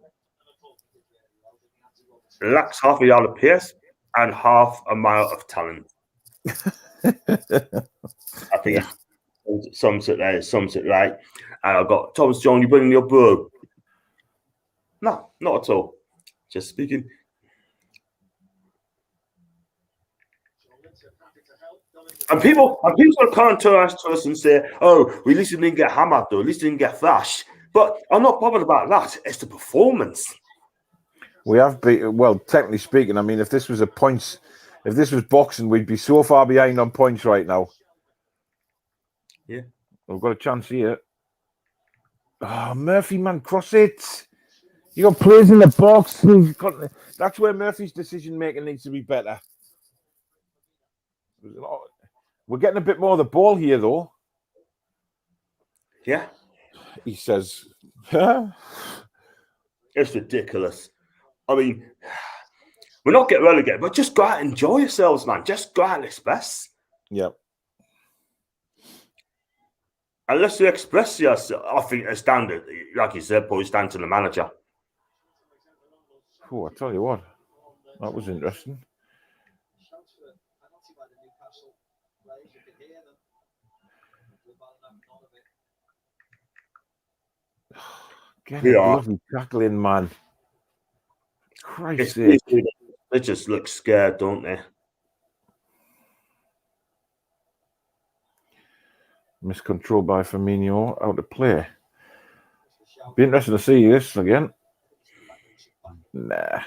[SPEAKER 1] Lacks half a yard of pace and half a mile of talent. I think it sums it there. It sums it right. And I've got Thomas John, you bringing your bird? No, not at all. Just speaking. And people can't turn around to us and say, "Oh, well, at least we didn't get hammered, though. At least we didn't get thrashed." But I'm not bothered about that. It's the performance.
[SPEAKER 2] We have been, well, technically speaking. I mean, if this was boxing, we'd be so far behind on points right now.
[SPEAKER 1] Yeah,
[SPEAKER 2] we've got a chance here. Oh, Murphy, man, cross it. You got players in the box. That's where Murphy's decision making needs to be better. We're getting a bit more of the ball here, though.
[SPEAKER 1] Yeah.
[SPEAKER 2] He says,
[SPEAKER 1] it's ridiculous. I mean, we're not getting relegated, but just go out and enjoy yourselves, man. Just go out and express.
[SPEAKER 2] Yeah.
[SPEAKER 1] Unless you express yourself, I think it's down to, like you said, Paul, it's down to the manager.
[SPEAKER 2] Oh, I tell you what, that was interesting. Get a bloody tackling, man. Christ's sake.
[SPEAKER 1] They just look scared, don't they?
[SPEAKER 2] Miscontrol by Firmino, out of play. Be interesting to see this again. Nah.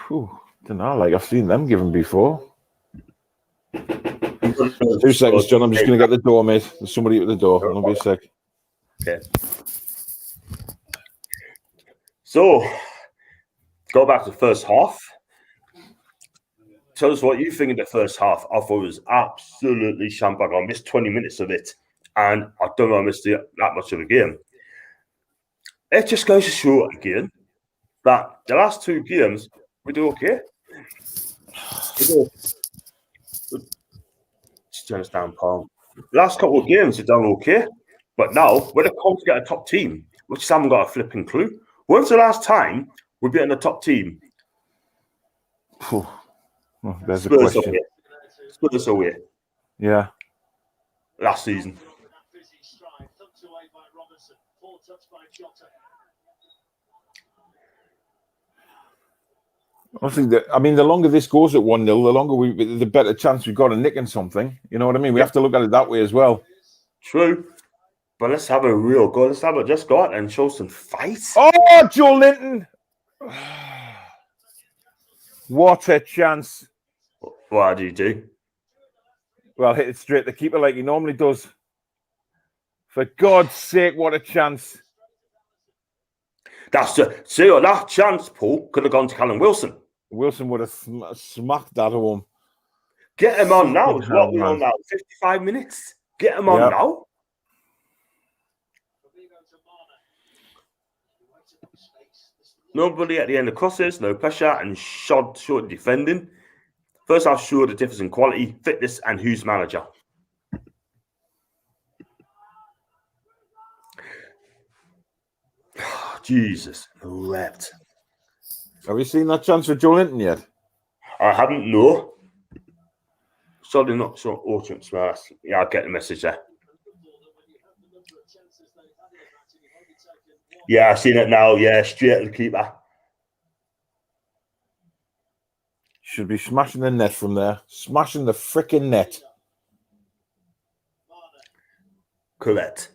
[SPEAKER 2] Don't know, like I've seen them given before. 2 seconds, John. I'm just going to get the door, mate. There's somebody at the door. I'll be a sec.
[SPEAKER 1] Okay. So, go back to the first half. Tell us what you think of the first half. I thought it was absolutely champagne. I missed 20 minutes of it, and I don't know I missed that much of the game. It just goes to show again that the last 2 games, we do okay. Just turn us down, Paul. The last couple of games, we've done okay. But now, when it comes to get a top team, we just haven't got a flipping clue. When's the last time we've been in the top team?
[SPEAKER 2] Oh, there's a question.
[SPEAKER 1] Spurs away.
[SPEAKER 2] Yeah.
[SPEAKER 1] Last season.
[SPEAKER 2] I think that, I mean, the longer this goes at 1-0, the longer the better chance we've got of nicking something. You know what I mean? We have to look at it that way as well.
[SPEAKER 1] True. But let's have a real go. Let's have it. Just go out and show some fight.
[SPEAKER 2] Oh, Joe Linton. What a chance.
[SPEAKER 1] What do you do?
[SPEAKER 2] Well, hit it straight. The keeper like he normally does. For God's sake, what a chance.
[SPEAKER 1] That chance, Paul, could have gone to Callum Wilson.
[SPEAKER 2] Wilson would have smacked that home.
[SPEAKER 1] Get him on now. It's what we're on now. 55 minutes. Get him on now. Nobody at the end of crosses, no pressure, and short defending. First half showed the difference in quality, fitness, and who's manager. Jesus, wrecked.
[SPEAKER 2] Have you seen that chance for Joe Linton yet?
[SPEAKER 1] I haven't, no. Sorry, not so urgent. Yeah, I get the message there. Yeah, I've seen it now. Yeah, straight at the keeper.
[SPEAKER 2] Should be smashing the net from there. Smashing the freaking net.
[SPEAKER 1] Correct.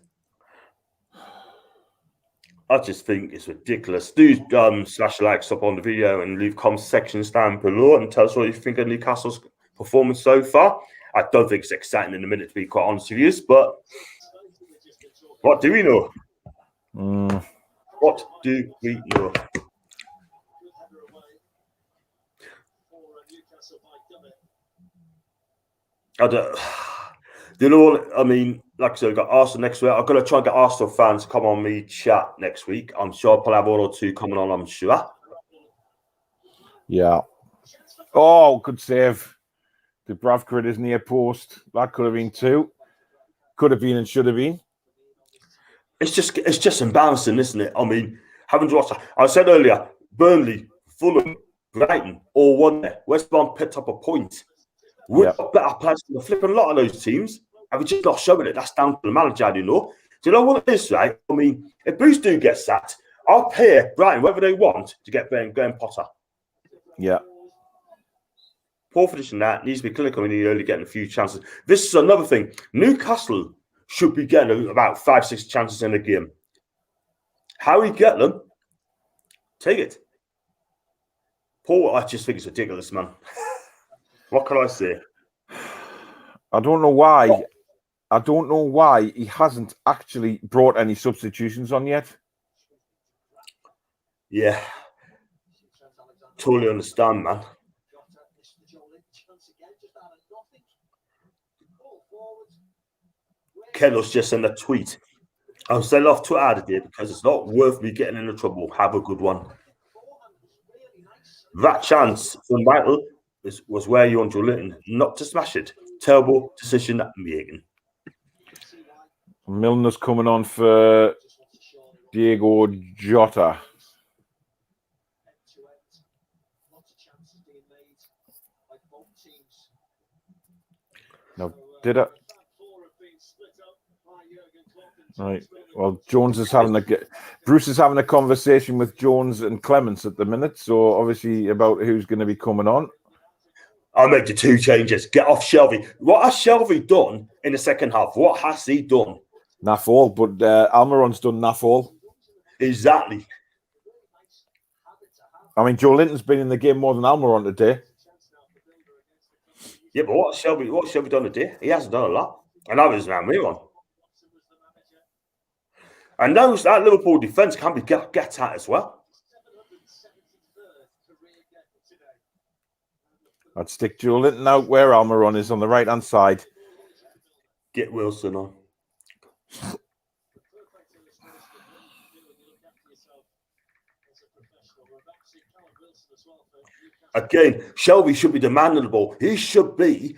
[SPEAKER 1] I just think it's ridiculous. Do slash likes up on the video and leave comment sections down below and tell us what you think of Newcastle's performance so far. I don't think it's exciting in a minute, to be quite honest with you, but what do we know? What do we know? I don't. You know what I mean? Like I said, we've got Arsenal next week. I'm going to try and get Arsenal fans to come on me chat next week. I'm sure I'll probably have 1 or 2 coming on, I'm sure.
[SPEAKER 2] Yeah. Oh, good save. The Bravkrid is near post. That could have been 2. Could have been and should have been.
[SPEAKER 1] It's just embarrassing, isn't it? I mean, having to watch that. I said earlier, Burnley, Fulham, Brighton, all won there. West Brom picked up a point. We've got better players than the flipping lot of those teams. And we're just not showing it. That's down to the manager, you know. Do you know what it is, right? I mean, if Bruce do get sacked, I'll pay Brighton whatever they want to get Graham Potter.
[SPEAKER 2] Yeah.
[SPEAKER 1] Poor finishing that needs to be clinical when you're only getting a few chances. This is another thing. Newcastle should be getting about 5-6 chances in a game. How we get them? Take it. Paul, I just think it's ridiculous, man. What can I say?
[SPEAKER 2] I don't know why. I don't know why he hasn't actually brought any substitutions on yet.
[SPEAKER 1] Yeah. Totally understand, man. Kello's just sent a tweet. I'll send off Twitter today because it's not worth me getting into trouble. Have a good one. That chance from Vital was where you want Joelinton not to smash it. Terrible decision making.
[SPEAKER 2] Milner's coming on for Diego Jota. No, did it? Right. Well, Jones is Bruce is having a conversation with Jones and Clements at the minute. So obviously about who's going to be coming on.
[SPEAKER 1] I'll make the 2 changes. Get off Shelby. What has Shelby done in the second half? What has he done?
[SPEAKER 2] Naff all, but Almiron's done naff all.
[SPEAKER 1] Exactly.
[SPEAKER 2] I mean, Joelinton's been in the game more than Almiron today.
[SPEAKER 1] Yeah, but what's Shelby done today? He hasn't done a lot. And that was Almiron. And those that Liverpool defence can be get at as well.
[SPEAKER 2] I'd stick Joelinton out where Almiron is on the right-hand side.
[SPEAKER 1] Get Wilson on. Again, Shelby should be demanding the ball. He should be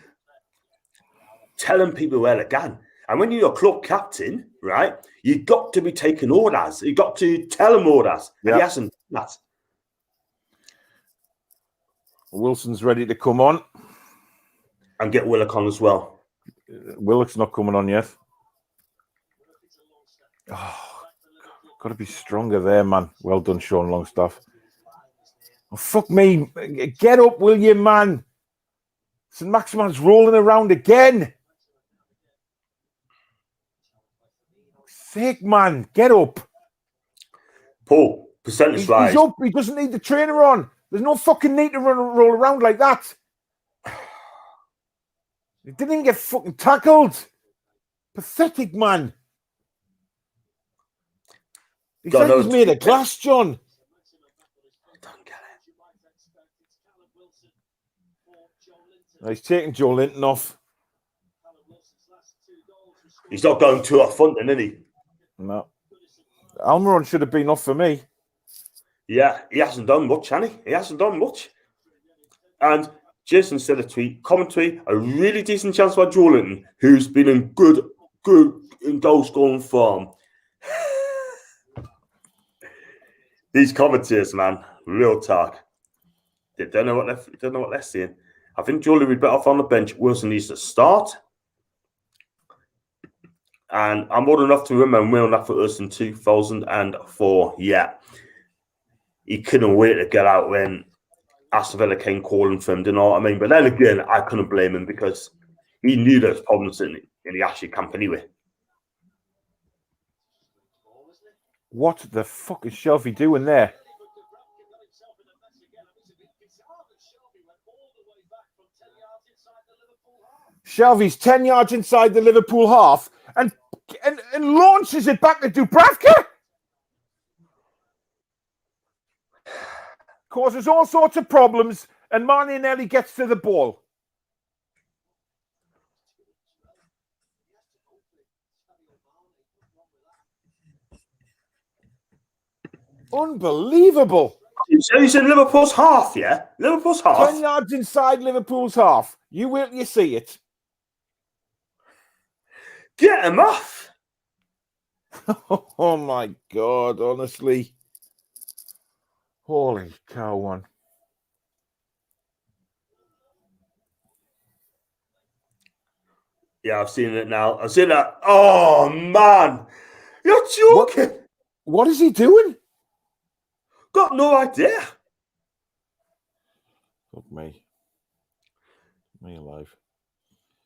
[SPEAKER 1] telling people where they're going. And when you're a club captain, right, you've got to be taking orders. You've got to tell them orders.
[SPEAKER 2] Yep.
[SPEAKER 1] And he hasn't done that.
[SPEAKER 2] Wilson's ready to come on.
[SPEAKER 1] And get Willock on as well.
[SPEAKER 2] Willock's not coming on yet. Oh, got to be stronger there, man. Well done, Sean Longstaff. Oh, fuck me. Get up, will you, man? St. Maximan's rolling around again. Sick, man. Get up.
[SPEAKER 1] Paul, percentage-wise.
[SPEAKER 2] He's up. He doesn't need the trainer on. There's no fucking need to roll around like that. He didn't even get fucking tackled. Pathetic, man. He's like he's made of glass, John.
[SPEAKER 1] I don't get it.
[SPEAKER 2] He's taking Joelinton off.
[SPEAKER 1] He's not going too up front, then, is he?
[SPEAKER 2] No. Almiron should have been off for me.
[SPEAKER 1] Yeah, he hasn't done much, has he? He hasn't done much. And Jason said a tweet, commentary, a really decent chance by Joelinton, who's been in good in goal scoring form. These commentators, man, real talk. They don't know what they're saying. I think Joelinton would be better off on the bench. Wilson needs to start. And I'm old enough to remember that for us in 2004. Yeah. He couldn't wait to get out when Aston Villa came calling for him, do you know what I mean? But then again, I couldn't blame him because he knew there was problems in the Ashley camp anyway.
[SPEAKER 2] What the fuck is Shelby doing there? Shelby's 10 yards inside the Liverpool half and launches it back to Dubravka. Causes all sorts of problems, and Martinelli gets to the ball. Unbelievable.
[SPEAKER 1] So he's in Liverpool's half, yeah? Liverpool's half.
[SPEAKER 2] 10 yards inside Liverpool's half. You wait till you see it.
[SPEAKER 1] Get him off.
[SPEAKER 2] Oh, my God, honestly. Holy cow, one.
[SPEAKER 1] Yeah, I've seen it now. I've seen that. Oh, man. You're joking.
[SPEAKER 2] What is he doing?
[SPEAKER 1] Got no idea.
[SPEAKER 2] Fuck me. Me alive.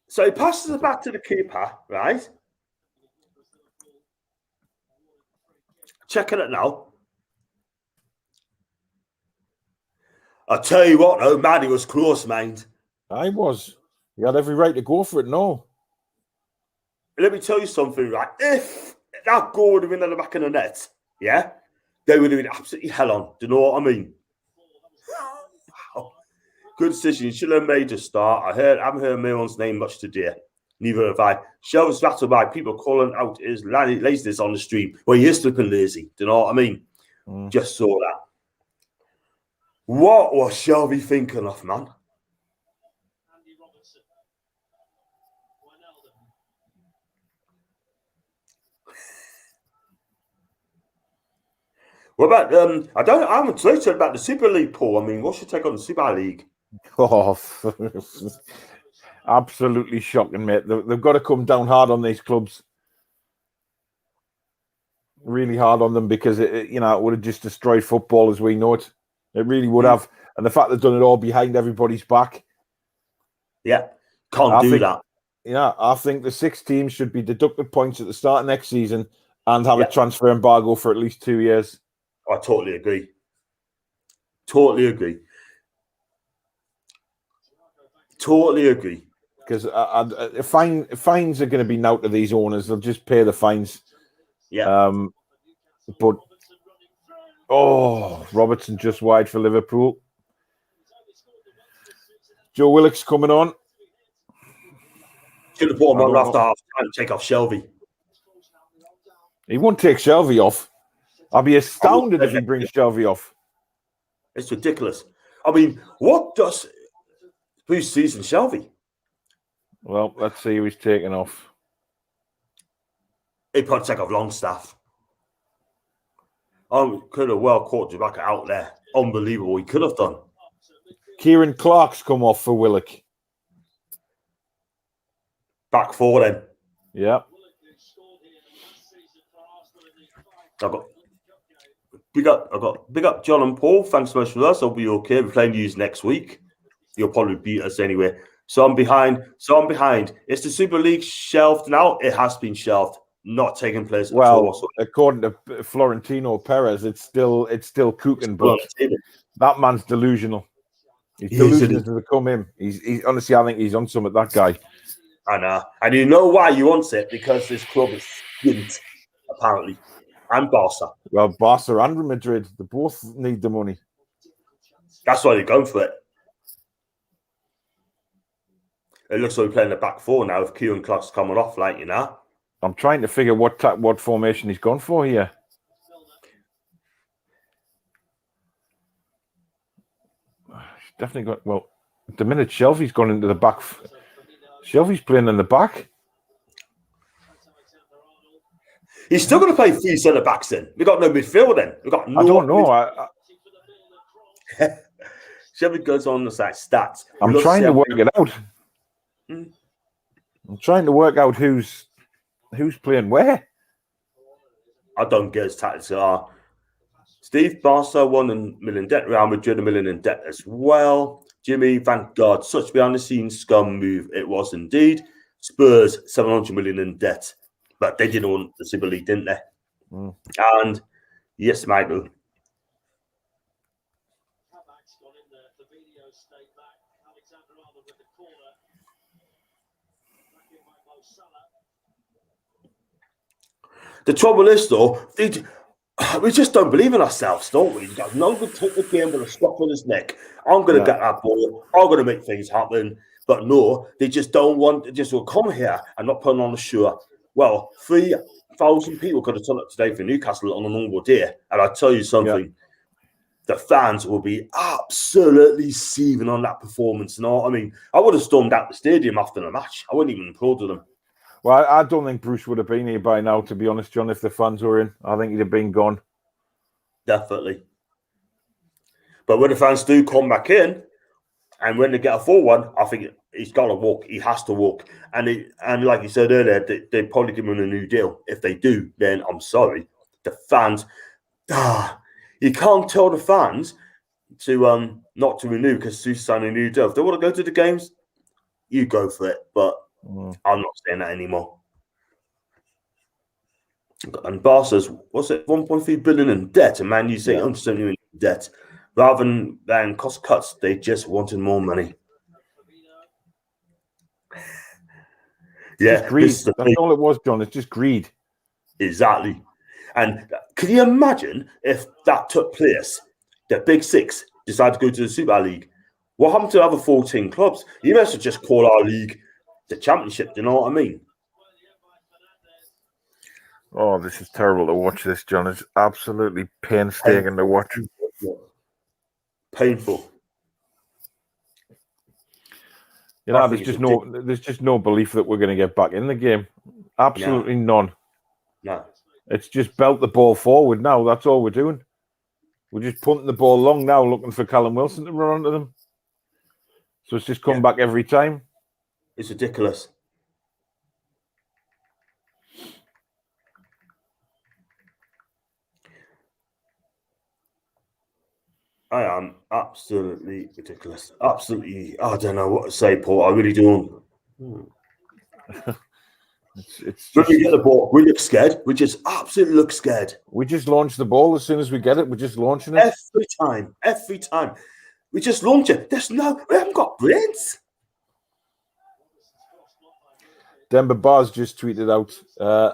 [SPEAKER 1] So he passes it back to the keeper, right? Checking it now. I tell you what, though, man, he was close, mind.
[SPEAKER 2] I was. He had every right to go for it, no.
[SPEAKER 1] Let me tell you something, right? If that goal would have been in the back of the net, yeah, they would have been absolutely hell on. Do you know what I mean? Wow. Good decision. You should have made a start. I haven't heard Miron's name much today. Neither have I. Shelby's rattled by people calling out his laziness on the stream. Well, he is flipping lazy. Do you know what I mean? Just saw that. What was Shelby thinking of, man? What about I haven't talked about the Super League, Paul. I mean, what's your take on the Super League?
[SPEAKER 2] Oh, absolutely shocking, mate. They've got to come down hard on these clubs. Really hard on them because it would have just destroyed football as we know it. It really would have. And the fact they've done it all behind everybody's back.
[SPEAKER 1] Yeah, can't do that.
[SPEAKER 2] Yeah, I think the 6 teams should be deducted points at the start of next season and have a transfer embargo for at least 2 years.
[SPEAKER 1] I totally agree. Totally agree. Totally agree.
[SPEAKER 2] Because fines are going to be now to these owners. They'll just pay the fines.
[SPEAKER 1] Yeah.
[SPEAKER 2] But Robertson just wide for Liverpool. Joe Willock's coming on.
[SPEAKER 1] Should have brought him on after half time to take off Shelby.
[SPEAKER 2] He won't take Shelby off. I'll be astounded if he brings Shelby off.
[SPEAKER 1] It's ridiculous. I mean, what does boost season Shelby?
[SPEAKER 2] Well, let's see who he's taking off.
[SPEAKER 1] He'd probably take off Longstaff. Could have well caught Jamaica out there. Unbelievable. He could have done.
[SPEAKER 2] Kieran Clark's come off for Willock.
[SPEAKER 1] Back 4 then.
[SPEAKER 2] Yeah.
[SPEAKER 1] I got big up John and Paul. Thanks so much for us. I'll be okay. We're playing you next week. You'll probably beat us anyway. So I'm behind. Is the Super League shelved now? It has been shelved. Not taking place at all.
[SPEAKER 2] Well, according to Florentino Perez, it's still cooking, but that man's delusional. He's delusional to come in. He's honestly, I think he's on something, that guy.
[SPEAKER 1] I know. And you know why he wants it? Because this club is skint, apparently. And Barca.
[SPEAKER 2] Well, Barca and Madrid, they both need the money.
[SPEAKER 1] That's why they're going for it. It looks like we're playing the back 4 now with Kieran Clark's coming off,
[SPEAKER 2] I'm trying to figure what formation he's gone for here. He's definitely got, well, the minute Shelby's gone into the back. Shelby's playing in the back.
[SPEAKER 1] He's still going to play 3 centre backs then. We've got no midfield then. We've got no.
[SPEAKER 2] I don't know.
[SPEAKER 1] Shelby goes on the side stats.
[SPEAKER 2] I'm trying to work it out. I'm trying to work out who's playing where.
[SPEAKER 1] I don't get his tactics are. Steve Barca 1 million debt. Real Madrid 1 million in debt as well. Jimmy, thank God, such behind the scenes scum move it was indeed. Spurs 700 million in debt, but they didn't want the Super League, didn't they? And yes, Michael. The trouble is, though, we just don't believe in ourselves, don't we? We've got no good take the game with a strap on his neck. I'm going to get that ball. I'm going to make things happen. But no, they just don't want. They just will come here and not put on a show. Well, 3,000 people could have turned up today for Newcastle on a normal day. And I tell you something, the fans will be absolutely seething on that performance. You know what I mean? I would have stormed out the stadium after the match. I wouldn't even applaud to them.
[SPEAKER 2] Well, I don't think Bruce would have been here by now, to be honest, John, if the fans were in. I think he'd have been gone.
[SPEAKER 1] Definitely. But when the fans do come back in, and when they get a full one, I think he's got to walk. He has to walk. And like you said earlier, they probably give him a new deal. If they do, then I'm sorry. The fans, You can't tell the fans to not to renew because Sue's signing a new deal. If they want to go to the games, you go for it. But I'm not saying that anymore. And Barca's, what's it, 1.3 billion in debt, and Man U say 170 million in debt. Rather than cost cuts, they just wanted more money.
[SPEAKER 2] Just greed. That's all it was, John. It's just greed.
[SPEAKER 1] Exactly. And can you imagine if that took place? The Big Six decided to go to the Super League. What happened to the other 14 clubs? You must have just call our league the Championship. Do you know what I mean?
[SPEAKER 2] Oh, this is terrible to watch this, John. It's absolutely painstaking to watch.
[SPEAKER 1] Painful.
[SPEAKER 2] You know, there's just no belief that we're going to get back in the game. Absolutely none.
[SPEAKER 1] No.
[SPEAKER 2] It's just belt the ball forward now. That's all we're doing. We're just punting the ball long now, looking for Callum Wilson to run onto them. So it's just come back every time.
[SPEAKER 1] It's ridiculous. I am absolutely ridiculous. Absolutely. I don't know what to say, Paul. I really don't.
[SPEAKER 2] It's
[SPEAKER 1] when we get the ball, we look scared. We just absolutely look scared.
[SPEAKER 2] We just launch the ball as soon as we get it. We're just launching it.
[SPEAKER 1] Every time. We just launch it. We haven't got brains.
[SPEAKER 2] Denver Bars just tweeted out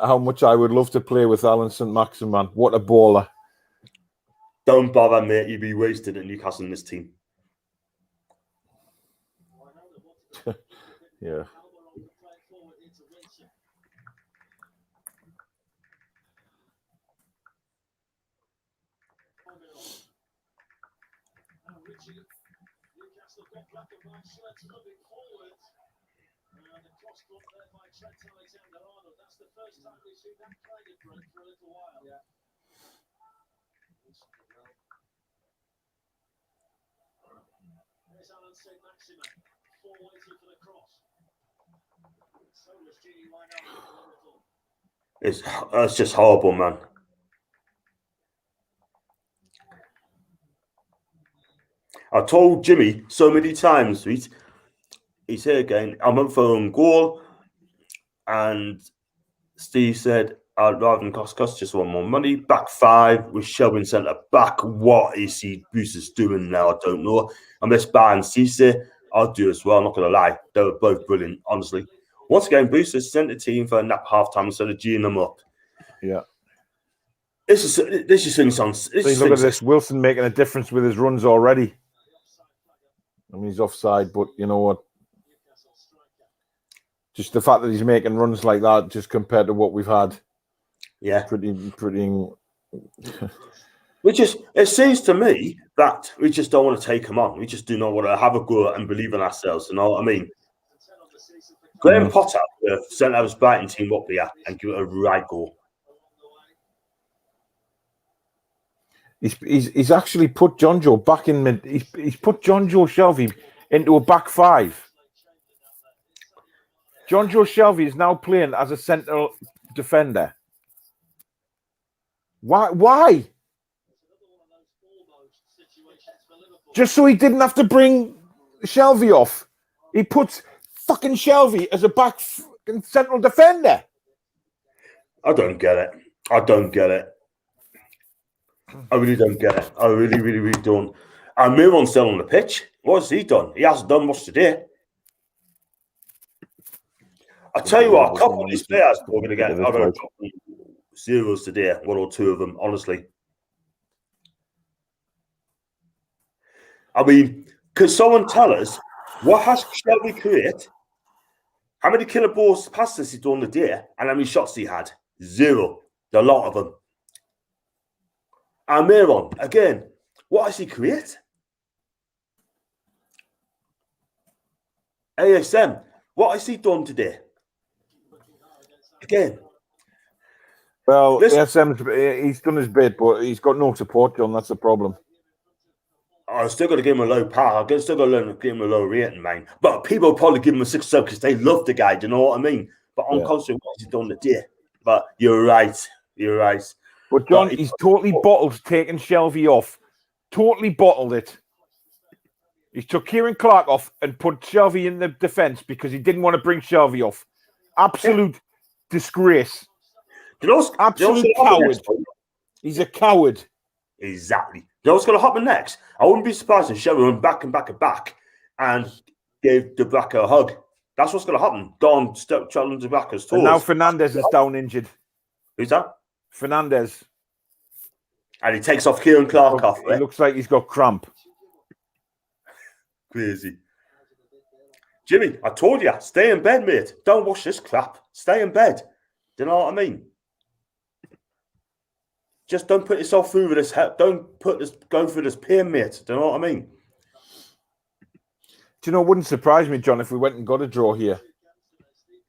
[SPEAKER 2] how much I would love to play with Alan St. Maximin. What a baller.
[SPEAKER 1] Don't bother, mate. You'd be wasted at Newcastle in this team.
[SPEAKER 2] Yeah.
[SPEAKER 3] That's the first time we've seen that kind of break for a little while. Yeah. There's Alan St. Maximin, waiting for the cross. So was Gini Liverpool.
[SPEAKER 1] It's just horrible, man. I told Jimmy so many times, he's here again. I'm up for own goal. And Steve said, I'd rather than cost just want more money. Back five with Shelby centre back. What is he Bruce's doing now? I don't know. I miss Bar and Cisse. I'll do as well. I'm not going to lie. They were both brilliant, honestly. Once again, Bruce has sent the team for a nap half-time instead of G'ing them up.
[SPEAKER 2] Yeah.
[SPEAKER 1] This is things on.
[SPEAKER 2] Look at this. Wilson making a difference with his runs already. I mean, he's offside, but you know what? Just the fact that he's making runs like that, just compared to what we've had.
[SPEAKER 1] Yeah.
[SPEAKER 2] Pretty.
[SPEAKER 1] It seems to me that we just don't want to take him on. We just do not want to have a go and believe in ourselves. You know what I mean? Graham Potter sent our batting team up here and give it a right go.
[SPEAKER 2] He's actually put John Joe back in mid. He's put John Joe Shelvey into a back five. John Joe Shelvey is now playing as a central defender. Why? Just so he didn't have to bring Shelvey off. He puts fucking Shelvey as a back central defender.
[SPEAKER 1] I don't get it. I really don't get it. I really don't. And Miron's still on the pitch. What has he done? He hasn't done much today. I tell you what, a couple of these players are going to get zeros today, one or two of them, honestly. I mean, can someone tell us what has Shelby created? How many killer balls passes has he done today, and how many shots he had? Zero. A lot of them. And Miron, again, what has he created? ASM, what has he done today? Again.
[SPEAKER 2] Well, ASM's he's done his bit, but he's got no support, John. That's the problem.
[SPEAKER 1] I'm still going to give him a low power. I'm still going to give him a low rating, man. But people will probably give him a 6-7 because they love the guy. Do you know what I mean? But I'm constantly what he's done today. But you're right.
[SPEAKER 2] But John, he's totally bottled taking Shelvey off. Totally bottled it. He took Kieran Clark off and put Shelvey in the defence because he didn't want to bring Shelvey off. Absolute disgrace. Absolute coward. He's a coward.
[SPEAKER 1] Exactly. You know what's going to happen next? I wouldn't be surprised if Shelvey went back and back and back and gave Dubravka a hug. That's what's going to happen. Don challenging Dubravka's toes.
[SPEAKER 2] And now Fernandez is down injured.
[SPEAKER 1] Who's that?
[SPEAKER 2] Fernandez.
[SPEAKER 1] And he takes off Kieran Clark off.
[SPEAKER 2] It looks like he's got cramp.
[SPEAKER 1] Crazy. Jimmy, I told you, stay in bed, mate. Don't watch this crap. Stay in bed. Do you know what I mean? Just don't put yourself through this. Don't go through this pain, mate. Do you know what I mean?
[SPEAKER 2] Do you know, it wouldn't surprise me, John, if we went and got a draw here.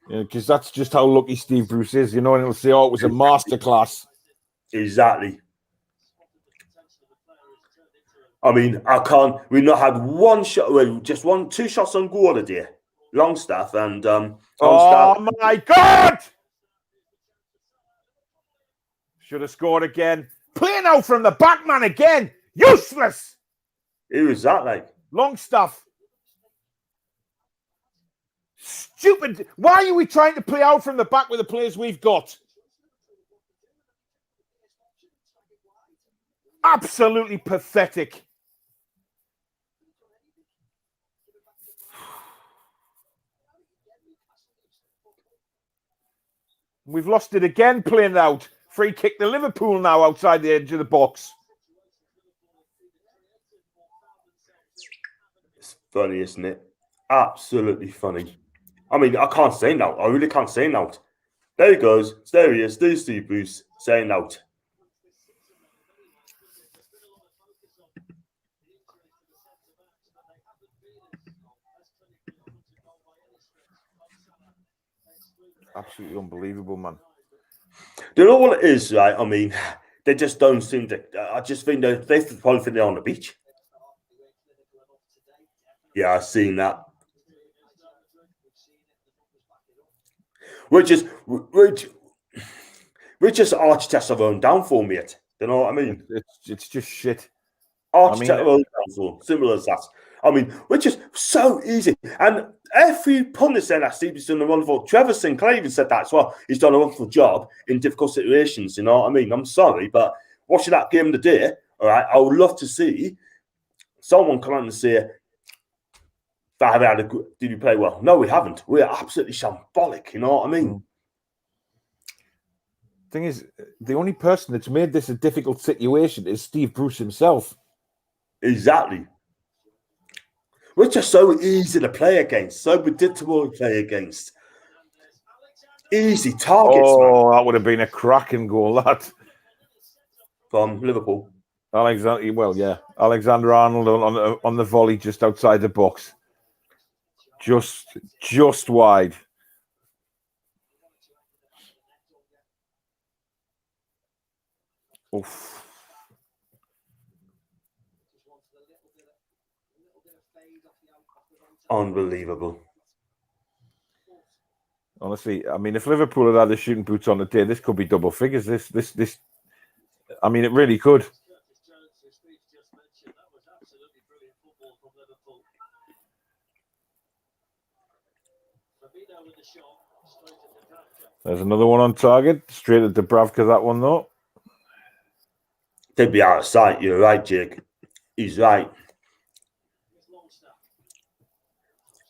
[SPEAKER 2] Because that's just how lucky Steve Bruce is, and he'll say, oh, it was a masterclass.
[SPEAKER 1] Exactly. I mean, we've not had one shot, just 2 shots on goal today. Longstaff and
[SPEAKER 2] oh my God! Should have scored again. Playing out from the back, man, again. Useless.
[SPEAKER 1] Who was that like?
[SPEAKER 2] Longstaff. Stupid. Why are we trying to play out from the back with the players we've got? Absolutely pathetic. We've lost it again playing out. Free kick to Liverpool now outside the edge of the box.
[SPEAKER 1] It's funny, isn't it? Absolutely funny. I mean, I can't say now. I really can't say now. There he goes. There he is. There's Steve Bruce saying out.
[SPEAKER 2] Absolutely unbelievable, man.
[SPEAKER 1] Do you know what it is, right? I mean, they just don't seem to. I just think they probably think they're on the beach. Yeah, I've seen that. We're just architects of our own downfall, mate. Do you know what I mean?
[SPEAKER 2] It's just shit.
[SPEAKER 1] Architect of our own downfall. Simple as that. I mean, we're just so easy. And every pundit said that Steve's done a wonderful. Trevor Sinclair even said that as well. He's done a wonderful job in difficult situations. You know what I mean? I'm sorry, but watching that game today, all right, I would love to see someone come out and say, did you play well? No, we haven't. We're absolutely shambolic. You know what I mean?
[SPEAKER 2] Thing is, the only person that's made this a difficult situation is Steve Bruce himself.
[SPEAKER 1] Exactly. We're just so easy to play against, so predictable to play against. Easy targets, man.
[SPEAKER 2] That would have been a cracking goal, that.
[SPEAKER 1] From Liverpool.
[SPEAKER 2] Alexander Arnold on the volley just outside the box. Just wide. Oof.
[SPEAKER 1] Unbelievable.
[SPEAKER 2] Honestly, I mean, if Liverpool had the shooting boots on today, this could be double figures. This. I mean, it really could. There's another one on target. Straight at Dubravka, that one, though.
[SPEAKER 1] They'd be out of sight. You're right, Jake. He's right.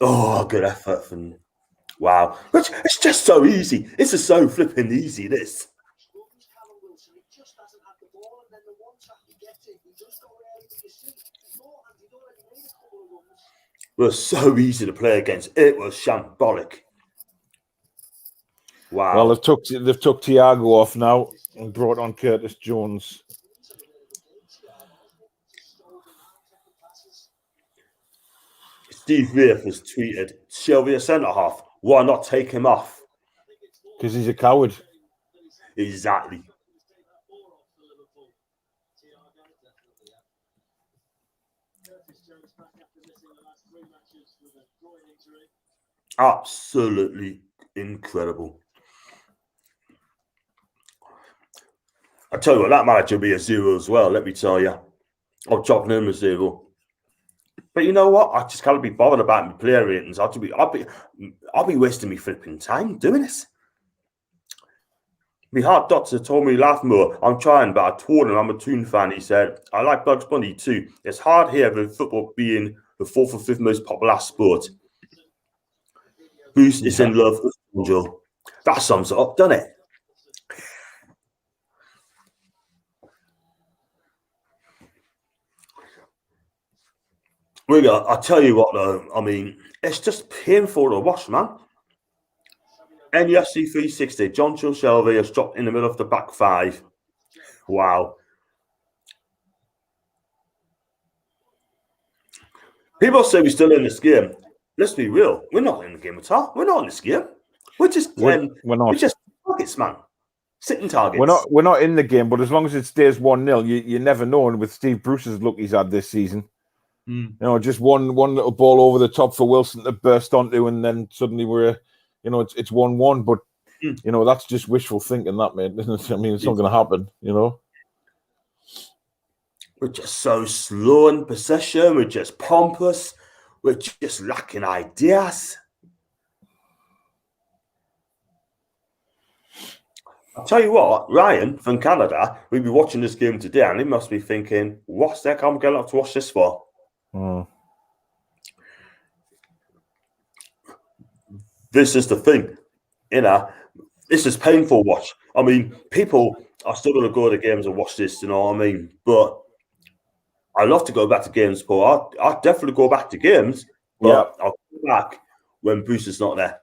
[SPEAKER 1] Oh, good effort from... Wow. It's just so easy. This is so flipping easy, this. We're so easy to play against. It was shambolic. Wow.
[SPEAKER 2] Well, they've took Thiago off now and brought on Curtis Jones.
[SPEAKER 1] Steve Rafe has tweeted, Shelvey a centre-half. Why not take him off?
[SPEAKER 2] Because he's a coward.
[SPEAKER 1] Exactly. Absolutely incredible. I tell you what, that manager will be a 0 as well, let me tell you. I'll chop him a 0. But you know what? I just can't be bothered about my player ratings. I'll be wasting my flipping time doing this. My heart doctor told me laugh more. I'm trying, but I told him I'm a Toon fan. He said, I like Bugs Bunny too. It's hard here with football being the 4th or 5th most popular sport. Bruce is in love with Angel. That sums it up, doesn't it? I tell you what, though, I mean, it's just painful to watch, man. NUFC 360, John Shelby has dropped in the middle of the back 5. Wow. People say we're still in this game. Let's be real. We're not in the game at all. We're not in this game. We're just
[SPEAKER 2] we're not.
[SPEAKER 1] We're just targets, man. Sitting targets.
[SPEAKER 2] We're not in the game, but as long as it stays 1-0, you never know. And with Steve Bruce's look he's had this season, you know, just one little ball over the top for Wilson to burst onto, and then suddenly we're, you know, it's 1-1. But you know, that's just wishful thinking, that, mate. I mean, it's not going to happen. You know,
[SPEAKER 1] we're just so slow in possession. We're just pompous. We're just lacking ideas. I'll tell you what, Ryan from Canada, we'll be watching this game today, and he must be thinking, what's the heck I'm going to have to watch this for? This is the thing, you know, this is painful watch. I mean, people are still going to go to games and watch this, you know what I mean? But I love to go back to games, Paul. I'll definitely go back to games, but I'll go back when Bruce is not there.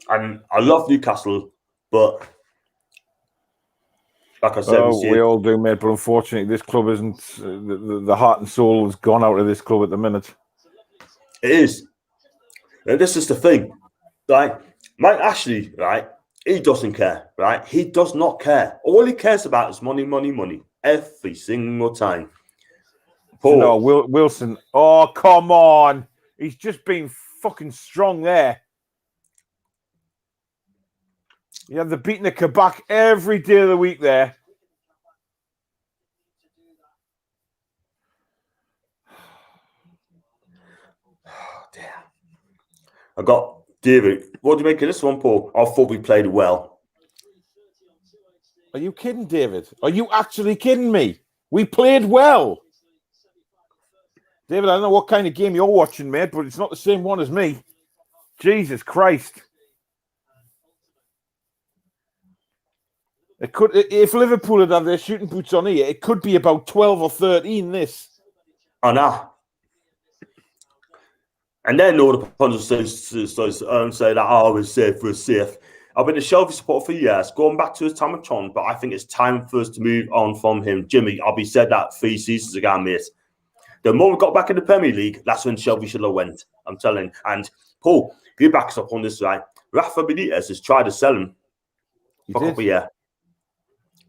[SPEAKER 1] And I love Newcastle, but like I said,
[SPEAKER 2] we all do, mate. But unfortunately, this club isn't. The heart and soul has gone out of this club at the minute.
[SPEAKER 1] It is. And this is the thing, right? Mike Ashley, right? He doesn't care, right? He does not care. All he cares about is money, money, money. Every single time.
[SPEAKER 2] Paul. No, Wilson. Oh, come on. He's just been fucking strong there. Yeah, they're beating the Kabak every day of the week there.
[SPEAKER 1] Oh, damn. I got David. What do you make of this one, Paul? I thought we played well.
[SPEAKER 2] Are you kidding, David? Are you actually kidding me? We played well. David, I don't know what kind of game you're watching, mate, but it's not the same one as me. Jesus Christ. It could, if Liverpool had their shooting boots on here, it could be about 12 or 13, this.
[SPEAKER 1] I know. And then all the pundits say that, oh, we're safe. I've been a Shelby supporter for years, going back to his time at Tron, but I think it's time for us to move on from him. Jimmy, I'll said that 3 seasons ago, mate. The more we got back in the Premier League, that's when Shelby should have went. I'm telling you. And Paul, you back us up on this, right? Rafa Benitez has tried to sell him for a couple of years.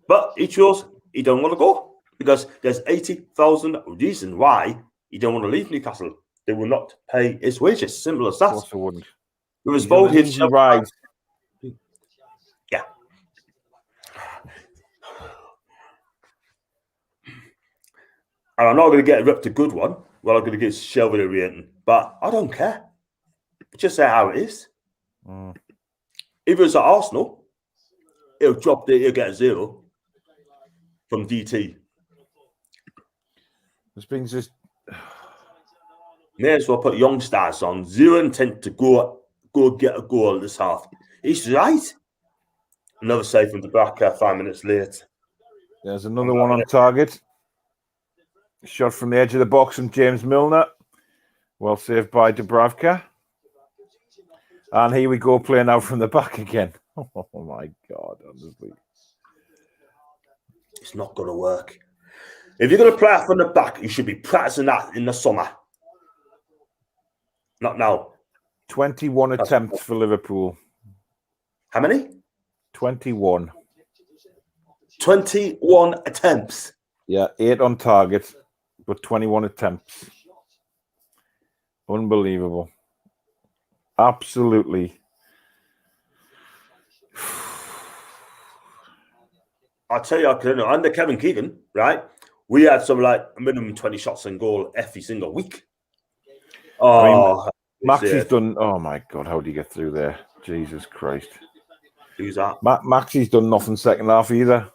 [SPEAKER 1] But he chose he don't want to go because there's 80,000 reasons why he don't want to leave Newcastle. They will not pay his wages. Simple as that.
[SPEAKER 2] Of course they wouldn't.
[SPEAKER 1] It was both his
[SPEAKER 2] ride.
[SPEAKER 1] Yeah. And I'm not going to get ripped a good one. Well, I'm going to get Shelby a rating. But I don't care. Just say how it is. If it was at Arsenal, he'll get a 0 from DT.
[SPEAKER 2] This brings us.
[SPEAKER 1] May as well put young stars on. 0 intent to go get a goal this half. He's right. Another save from the back 5 minutes late.
[SPEAKER 2] There's another one on target. Shot from the edge of the box from James Milner. Well saved by Dubravka. And here we go, playing out from the back again. Oh my God, honestly.
[SPEAKER 1] It's not going to work. If you're going to play out from the back, you should be practicing that in the summer. Not now.
[SPEAKER 2] 21 attempts for Liverpool.
[SPEAKER 1] How many?
[SPEAKER 2] 21.
[SPEAKER 1] 21 attempts.
[SPEAKER 2] Yeah, 8 on target, but 21 attempts. Unbelievable. Absolutely.
[SPEAKER 1] I'll tell you, under Kevin Keegan, right? We had some like a minimum 20 shots on goal every single week. Oh,
[SPEAKER 2] Maxie's done. Oh my God, how do you get through there? Jesus Christ.
[SPEAKER 1] Who's that?
[SPEAKER 2] Maxie's done nothing second half either.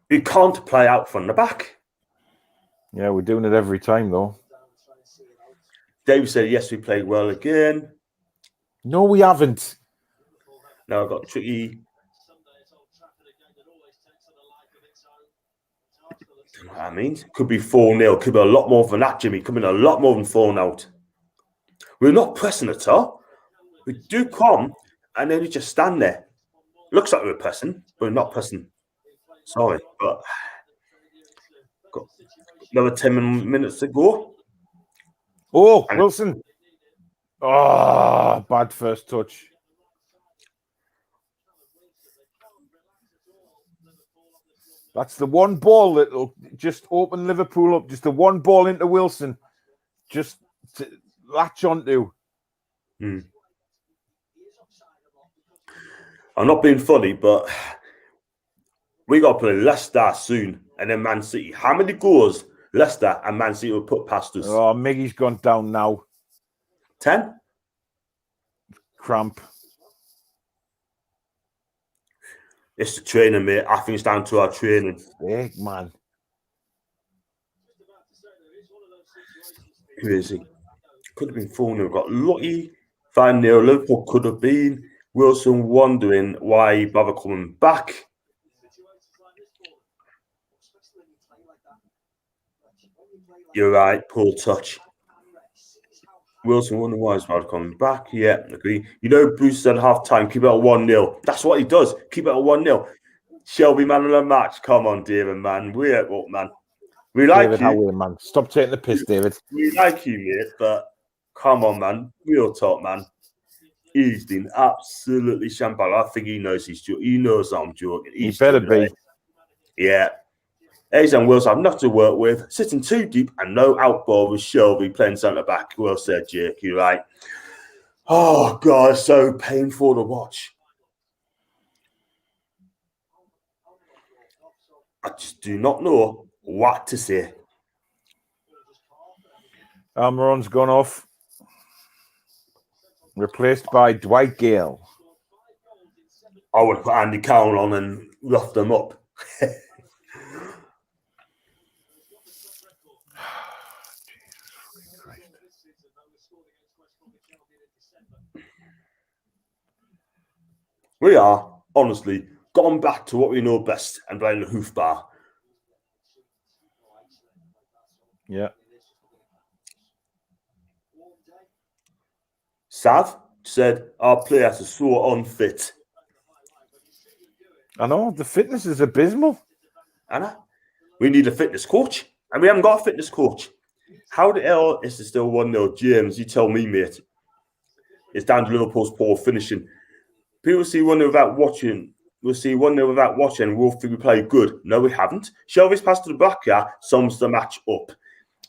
[SPEAKER 1] You can't play out from the back.
[SPEAKER 2] Yeah, we're doing it every time though.
[SPEAKER 1] Dave said, yes, we played well again.
[SPEAKER 2] No, we haven't.
[SPEAKER 1] Now I've got tricky. I mean, could be 4-0. Could be a lot more than that, Jimmy. Could be a lot more than 4-0. We're not pressing at all. We do come, and then we just stand there. Looks like we're pressing, but we're not pressing. Sorry, but got another 10 minutes to go.
[SPEAKER 2] Oh, Wilson. Oh, bad first touch. That's the one ball that will just open Liverpool up. Just the one ball into Wilson. Just to latch onto.
[SPEAKER 1] I'm not being funny, but we got to play Leicester soon and then Man City. How many goals Leicester and Man City will put past us?
[SPEAKER 2] Oh, Miggy's gone down now.
[SPEAKER 1] 10?
[SPEAKER 2] Cramp.
[SPEAKER 1] It's the training, mate. I think it's down to our training.
[SPEAKER 2] Big man.
[SPEAKER 1] Crazy. Could have been 4-0. Got lucky. 5-0. Liverpool could have been. Wilson wondering why he bothered coming back. You're right. Poor touch. Wilson wondering why he's bothered coming back. Yeah, agree. You know, Bruce said half time, keep it at 1-0. That's what he does. Keep it at 1-0. Shelby, man of the match. Come on, David, man. We're up, man. We like
[SPEAKER 2] David,
[SPEAKER 1] you.
[SPEAKER 2] how are you, man? Stop taking the piss, David.
[SPEAKER 1] We like you, mate, but come on, man. Real talk, man. He's been absolutely champagne. I think he knows he's joking. He knows I'm joking.
[SPEAKER 2] He better be.
[SPEAKER 1] Yeah. Hayes and Wilson have nothing to work with. Sitting too deep and no outball with Shelby playing centre back. Well said, Jake. You're right. Oh, God, it's so painful to watch. I just do not know what to say.
[SPEAKER 2] Almiron's gone off. Replaced by Dwight Gale.
[SPEAKER 1] I would put Andy Carroll on and rough them up. We are, honestly, gone back to what we know best and playing the hoofball.
[SPEAKER 2] Yeah.
[SPEAKER 1] Sav said our players are so unfit.
[SPEAKER 2] I know, the fitness is abysmal.
[SPEAKER 1] Anna, we need a fitness coach, and we haven't got a fitness coach. How the hell is it still 1-0? James, you tell me, mate. It's down to Liverpool's poor finishing. People see 1-0 without watching. We'll see 1-0 without watching. We'll think we play good. No, we haven't. Shelby's pass to the back here sums the match up.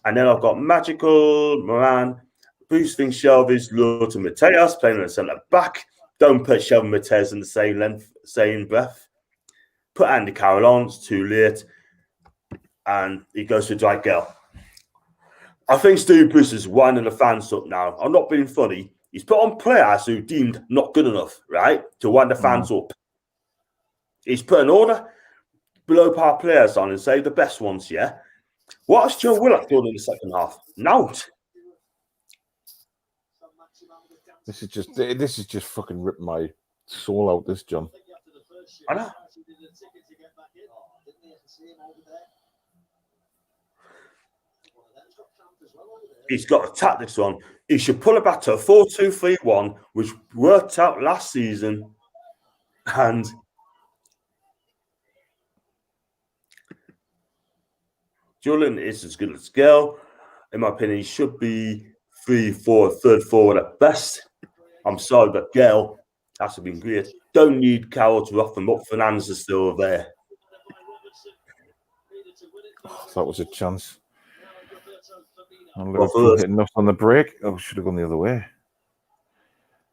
[SPEAKER 1] And then I've got Magical, Moran, Bruce thinks Shelby's low to Mateus, playing on the centre back. Don't put Shelby and Mateus in the same breath. Put Andy Carroll on. It's too late. And he goes for Dwight Gale. I think Steve Bruce is winding the fans up now. I'm not being funny. He's put on players who deemed not good enough, right, to wind the fans up. He's put an order below par players on and save the best ones, yeah? What has Joe Willock done in the second half? Not.
[SPEAKER 2] This is just fucking ripping my soul out, this, John.
[SPEAKER 1] I know. He's got a tactics on. He should pull it back to a 4-2-3-1, which worked out last season. And Julian is as good as Gale. In my opinion, he should be 3-4, third forward at best. I'm sorry, but Gale has been great. Don't need Carroll to rough them up. Fernandes is still there.
[SPEAKER 2] Oh, that was a chance. And Liverpool hitting us on the break. Oh, should have gone the other way.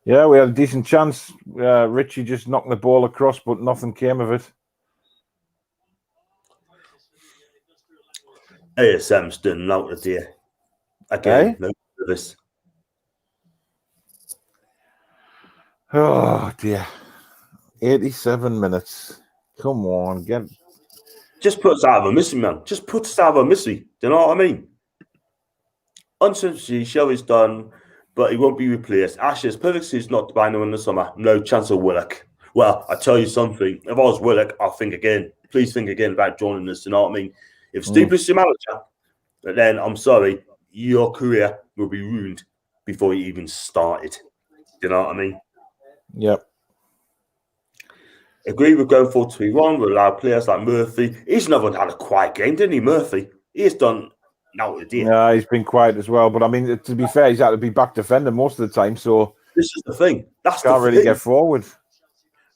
[SPEAKER 2] Yeah, we had a decent chance. Richie just knocked the ball across, but nothing came of it.
[SPEAKER 1] ASM's done out of there. Again, no service.
[SPEAKER 2] Oh dear. 87 minutes. Come on,
[SPEAKER 1] Just put us out of a missing, man. Just put us out of a missing. Do you know what I mean? Uncertainty, show is done, but he won't be replaced. Ashes, perfect season not to buy no in the summer. No chance of Willock. Well, I tell you something. If I was Willock, I'll think again. Please think again about joining us. You know what I mean? If Steve is your manager, then I'm sorry, your career will be ruined before you even started. Do you know what I mean?
[SPEAKER 2] Yep.
[SPEAKER 1] Agree with going 4-3-1. We'll allow players like Murphy. He's never had a quiet game, didn't he, Murphy? He's done now the day.
[SPEAKER 2] Yeah, he's been quiet as well. But I mean, to be fair, he's had to be back defender most of the time. So
[SPEAKER 1] this is the thing. That's
[SPEAKER 2] can't
[SPEAKER 1] the
[SPEAKER 2] really
[SPEAKER 1] thing.
[SPEAKER 2] get forward.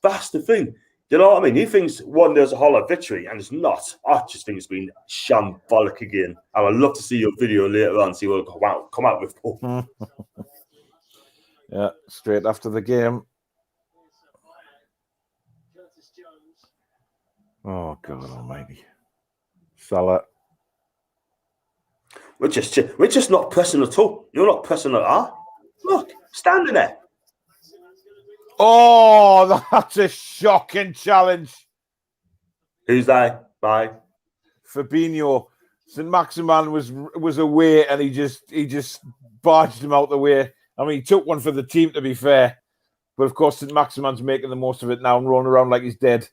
[SPEAKER 1] That's the thing. Do you know what I mean? He thinks one there's a hollow victory, and it's not. I just think it's been shambolic again. And I'd love to see your video later on, see what will come out with Paul.
[SPEAKER 2] Yeah, straight after the game. Oh God Almighty, Salah.
[SPEAKER 1] We're just not pressing at all. You're not pressing at all. Look, standing there.
[SPEAKER 2] Oh, that's a shocking challenge.
[SPEAKER 1] Who's that? Bye.
[SPEAKER 2] Fabinho. St. Maximin was away, and he just barged him out the way. I mean, he took one for the team, to be fair, but of course, St. Maximin's making the most of it now and rolling around like he's dead.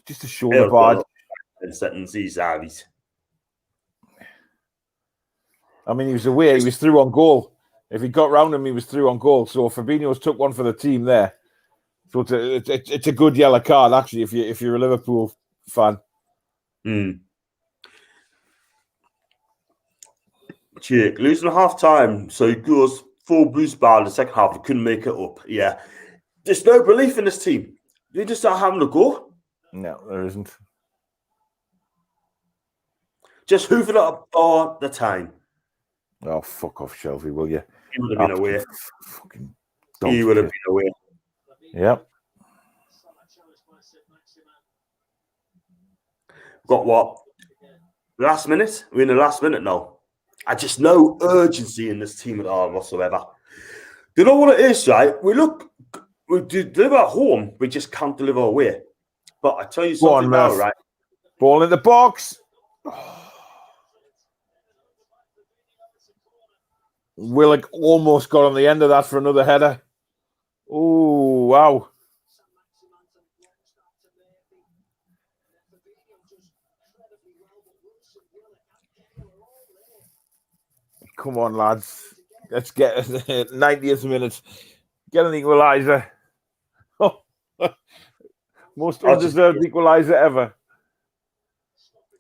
[SPEAKER 2] Just a shoulder barge. I mean, he was away. He was through on goal. If he got round him, he was through on goal. So Fabinho's took one for the team there. So it's a good yellow card, actually, if you're a Liverpool fan.
[SPEAKER 1] Check. Losing half time, so he goes full boost bar in the second half. He couldn't make it up. Yeah. There's no belief in this team. They just aren't having a go.
[SPEAKER 2] No, there isn't.
[SPEAKER 1] Just hooving it up all the time.
[SPEAKER 2] Oh, fuck off, Shelby, will you?
[SPEAKER 1] He would have been away.
[SPEAKER 2] Fucking
[SPEAKER 1] he would have been away.
[SPEAKER 2] Yep.
[SPEAKER 1] Got what? Last minute? We're in the last minute now. I just no urgency in this team at all whatsoever. Do you know what it is, right? We deliver at home, we just can't deliver away. But I tell you something now, right?
[SPEAKER 2] Ball in the box. Willock almost got on the end of that for another header. Oh, wow. Come on, lads. Let's get 90th minute. Get an equaliser. Most undeserved equaliser ever.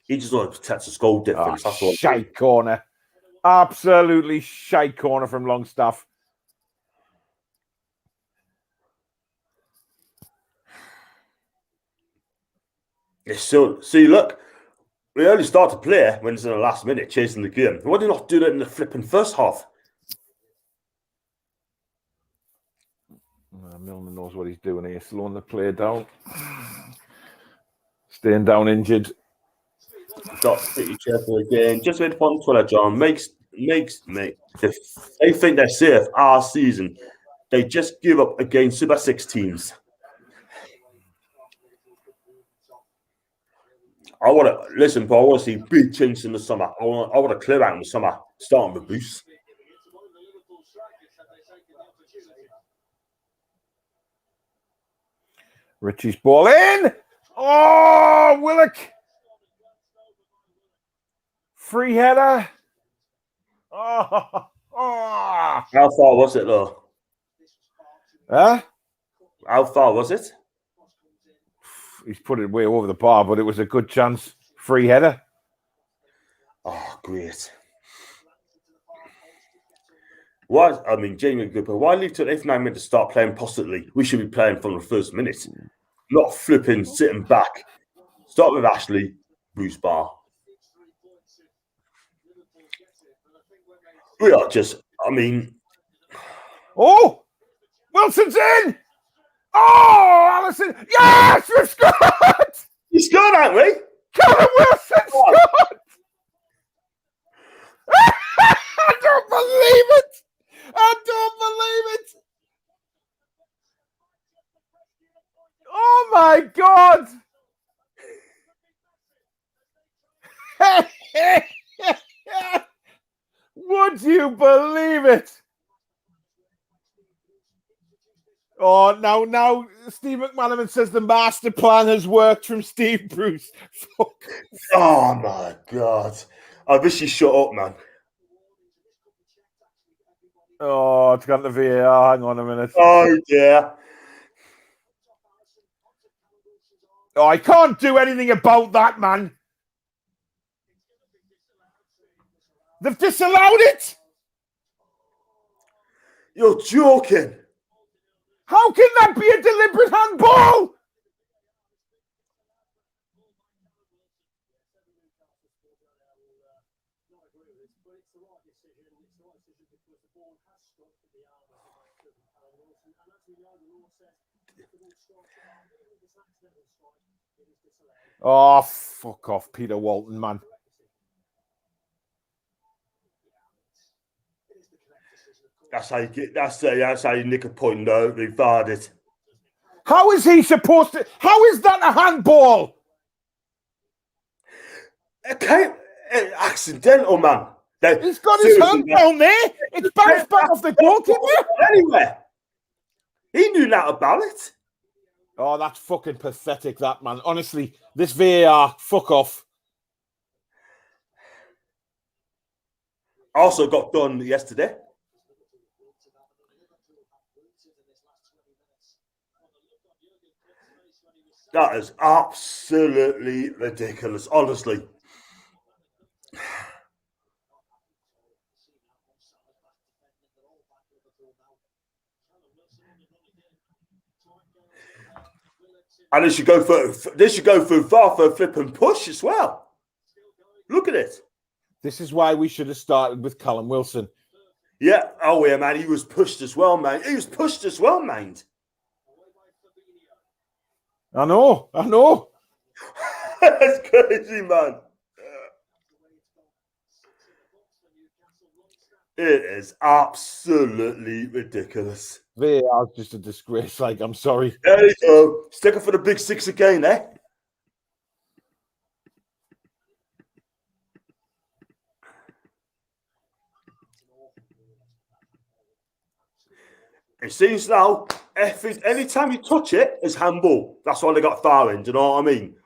[SPEAKER 1] He just wants to protect the goal difference. That's all.
[SPEAKER 2] Shite corner. Absolutely shite corner from Longstaff.
[SPEAKER 1] It's so, see, look, we only start to play when it's in the last minute, chasing the game. Why do you not do that in the flipping first half?
[SPEAKER 2] Milner knows what he's doing here, slowing the play down. Staying down injured.
[SPEAKER 1] Got pretty careful again. Just wait for Twitter, John. Makes they think they're safe our season. They just give up against Super 6 teams. I want to listen, Paul. I want to see big chinks in the summer. I want to clear out in the summer, starting with Boost.
[SPEAKER 2] Richie's ball in. Oh, Willock. Free header. Oh.
[SPEAKER 1] How far was it, though?
[SPEAKER 2] Huh?
[SPEAKER 1] How far was it?
[SPEAKER 2] He's put it way over the bar, but it was a good chance. Free header.
[SPEAKER 1] Oh, great. Why? I mean, Jamie Cooper, why leave to the 89 minute to start playing possibly? We should be playing from the first minute, not flipping, sitting back. Start with Ashley, Bruce Barr. We are just, I mean.
[SPEAKER 2] Oh! Wilson's in. Oh, Allison. Yes, we've scored.
[SPEAKER 1] You scored, haven't we?
[SPEAKER 2] Callum Wilson scored. I don't believe it. I don't believe it. Oh, my God. Would you believe it? Oh, now Steve McManaman says the master plan has worked from Steve Bruce. Fuck.
[SPEAKER 1] Oh, my God. I wish you shut up, man.
[SPEAKER 2] Oh, it's got the VAR. Hang on a minute.
[SPEAKER 1] Oh, yeah.
[SPEAKER 2] Oh, I can't do anything about that, man. They've disallowed it.
[SPEAKER 1] You're joking.
[SPEAKER 2] How can that be a deliberate handball? Oh, fuck off, Peter Walton, man.
[SPEAKER 1] That's how you nick a point, though. Revarred it.
[SPEAKER 2] How is he supposed to? How is that a handball?
[SPEAKER 1] Okay, accidental, man.
[SPEAKER 2] He's got his hand down there. It's bounced back off the goalkeeper.
[SPEAKER 1] Anyway, he knew that about it.
[SPEAKER 2] Oh, that's fucking pathetic, that, man. Honestly, this VAR, fuck off.
[SPEAKER 1] Also got done yesterday. That is absolutely ridiculous, honestly. And this should go for VAR for a flip and push as well. Look at it.
[SPEAKER 2] This is why we should have started with Callum Wilson.
[SPEAKER 1] Yeah. Oh, yeah, man. He was pushed as well, man. He was pushed as well, man.
[SPEAKER 2] I know.
[SPEAKER 1] That's crazy, man. It is absolutely ridiculous.
[SPEAKER 2] VAR is just a disgrace. Like, I'm sorry.
[SPEAKER 1] There you go. Stick it for the big six again, eh? It seems now, anytime you touch it, it's handball. That's why they got fouling. Do you know what I mean?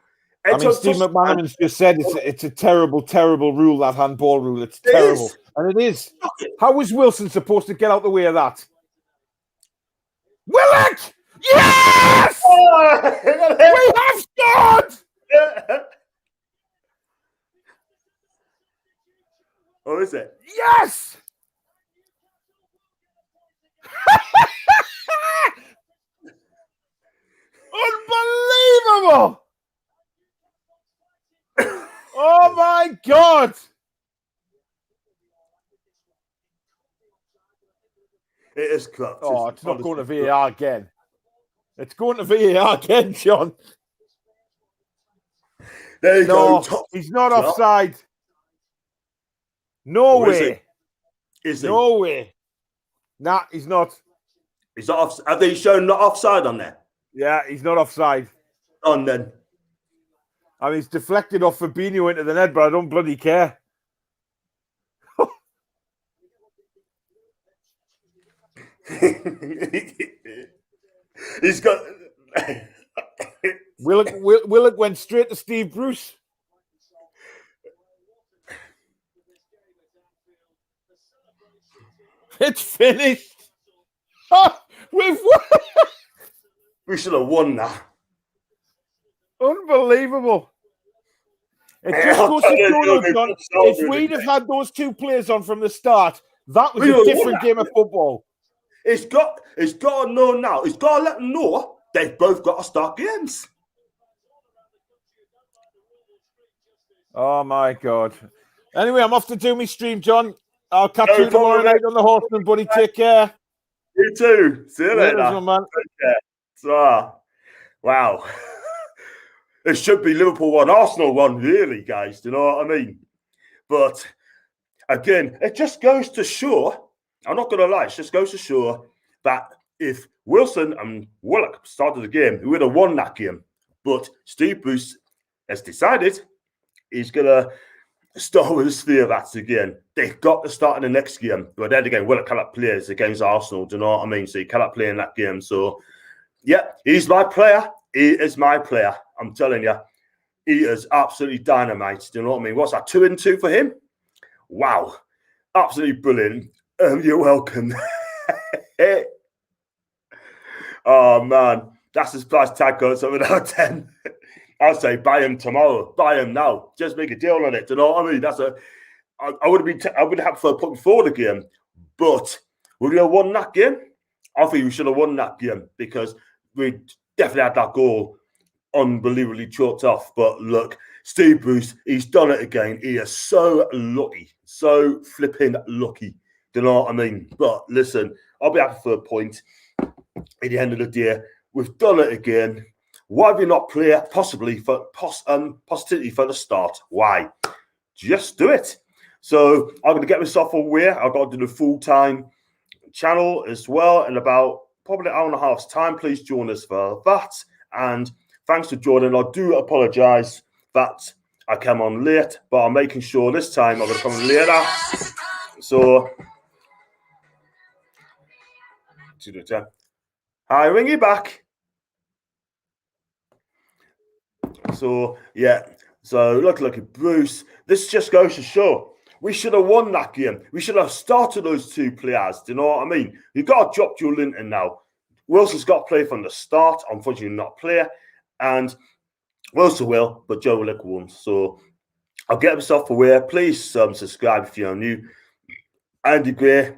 [SPEAKER 2] Steve McManaman's just said it's a terrible, terrible rule, that handball rule. It's terrible. And it is. How is Wilson supposed to get out the way of that? Willock! Yes!
[SPEAKER 1] Oh,
[SPEAKER 2] we have scored!
[SPEAKER 1] Oh, is it?
[SPEAKER 2] Yes! Unbelievable! Oh my God!
[SPEAKER 1] It is clutch.
[SPEAKER 2] Oh, it's not going to VAR again. It's going to VAR again, John.
[SPEAKER 1] There you go.
[SPEAKER 2] He's not offside. No way.
[SPEAKER 1] Is he?
[SPEAKER 2] No way. Nah, he's not.
[SPEAKER 1] He's not off. Have they shown not offside on there?
[SPEAKER 2] Yeah, he's not offside.
[SPEAKER 1] On then.
[SPEAKER 2] I mean, it's deflected off Fabinho into the net, but I don't bloody care.
[SPEAKER 1] He's got.
[SPEAKER 2] Willock went straight to Steve Bruce. It's finished. Oh, we've won.
[SPEAKER 1] We should have won that.
[SPEAKER 2] Unbelievable. It just goes to show, John, if we'd have had those two players on from the start, that was a different game of football.
[SPEAKER 1] It's got to know now. It's got to let them know they've both got to start games.
[SPEAKER 2] Oh, my God. Anyway, I'm off to do my stream, John. I'll catch you tomorrow night on the Horseman, buddy. Take care.
[SPEAKER 1] You too. See you later.
[SPEAKER 2] Cheers, man.
[SPEAKER 1] So, wow. It should be Liverpool 1, Arsenal 1, really, guys. Do you know what I mean? But again, it just goes to show, I'm not going to lie, it just goes to show that if Wilson and Willock started the game, we would have won that game. But Steve Bruce has decided he's going to start with his theories again. They've got to start in the next game. But then again, Willock cannot play against Arsenal. Do you know what I mean? So he cannot play in that game. So, yeah, he's my player. He is my player. I'm telling you, he is absolutely dynamite. Do you know what I mean? What's that, 2-2 for him? Wow. Absolutely brilliant. You're welcome. Oh, man. That's his price tag code, 7 out of 10. I'll say buy him tomorrow. Buy him now. Just make a deal on it. Do you know what I mean? I would have to put before the game, but would we have won that game? I think we should have won that game because we definitely had that goal unbelievably chalked off. But look, Steve Bruce, he's done it again. He is so lucky, so flipping lucky. Do you know what I mean? But listen, I'll be happy for a point at the end of the day. We've done it again. Why have you not played possibly for positivity for the start? Why? Just do it. So I'm going to get myself aware. I've got to do the full-time channel as well in about probably an hour and a half's time. Please join us for that. And thanks to Jordan. I do apologise that I came on late, but I'm making sure this time I'm going to come later. So, hi, ring you back. So, yeah. So, look, Bruce, this just goes to show we should have won that game. We should have started those two players. Do you know what I mean? You've got to drop Joe Linton now. Wilson's got to play from the start. Unfortunately, not play. And Wilson will, but Joe Willock won't. So, I'll get myself aware. Please subscribe if you're new. Andy Gray,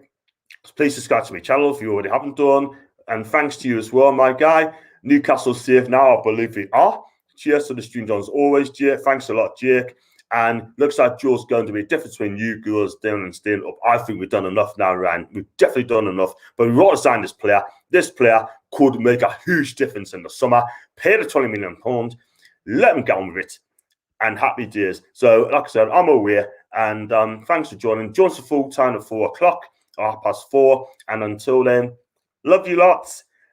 [SPEAKER 1] please subscribe to my channel if you already haven't done. And thanks to you as well, my guy. Newcastle's safe now, I believe we are. Cheers to the stream, John, as always, Jake. Thanks a lot, Jake. And looks like Joe's going to be a difference between you girls down and staying up. I think we've done enough now, Ryan. We've definitely done enough. But we've got to sign this player. This player could make a huge difference in the summer. Pay the £20 million. Let him get on with it. And happy days. So, like I said, I'm aware. And thanks for joining. Join us for full time at 4 o'clock or 4:30. And until then, love you lots.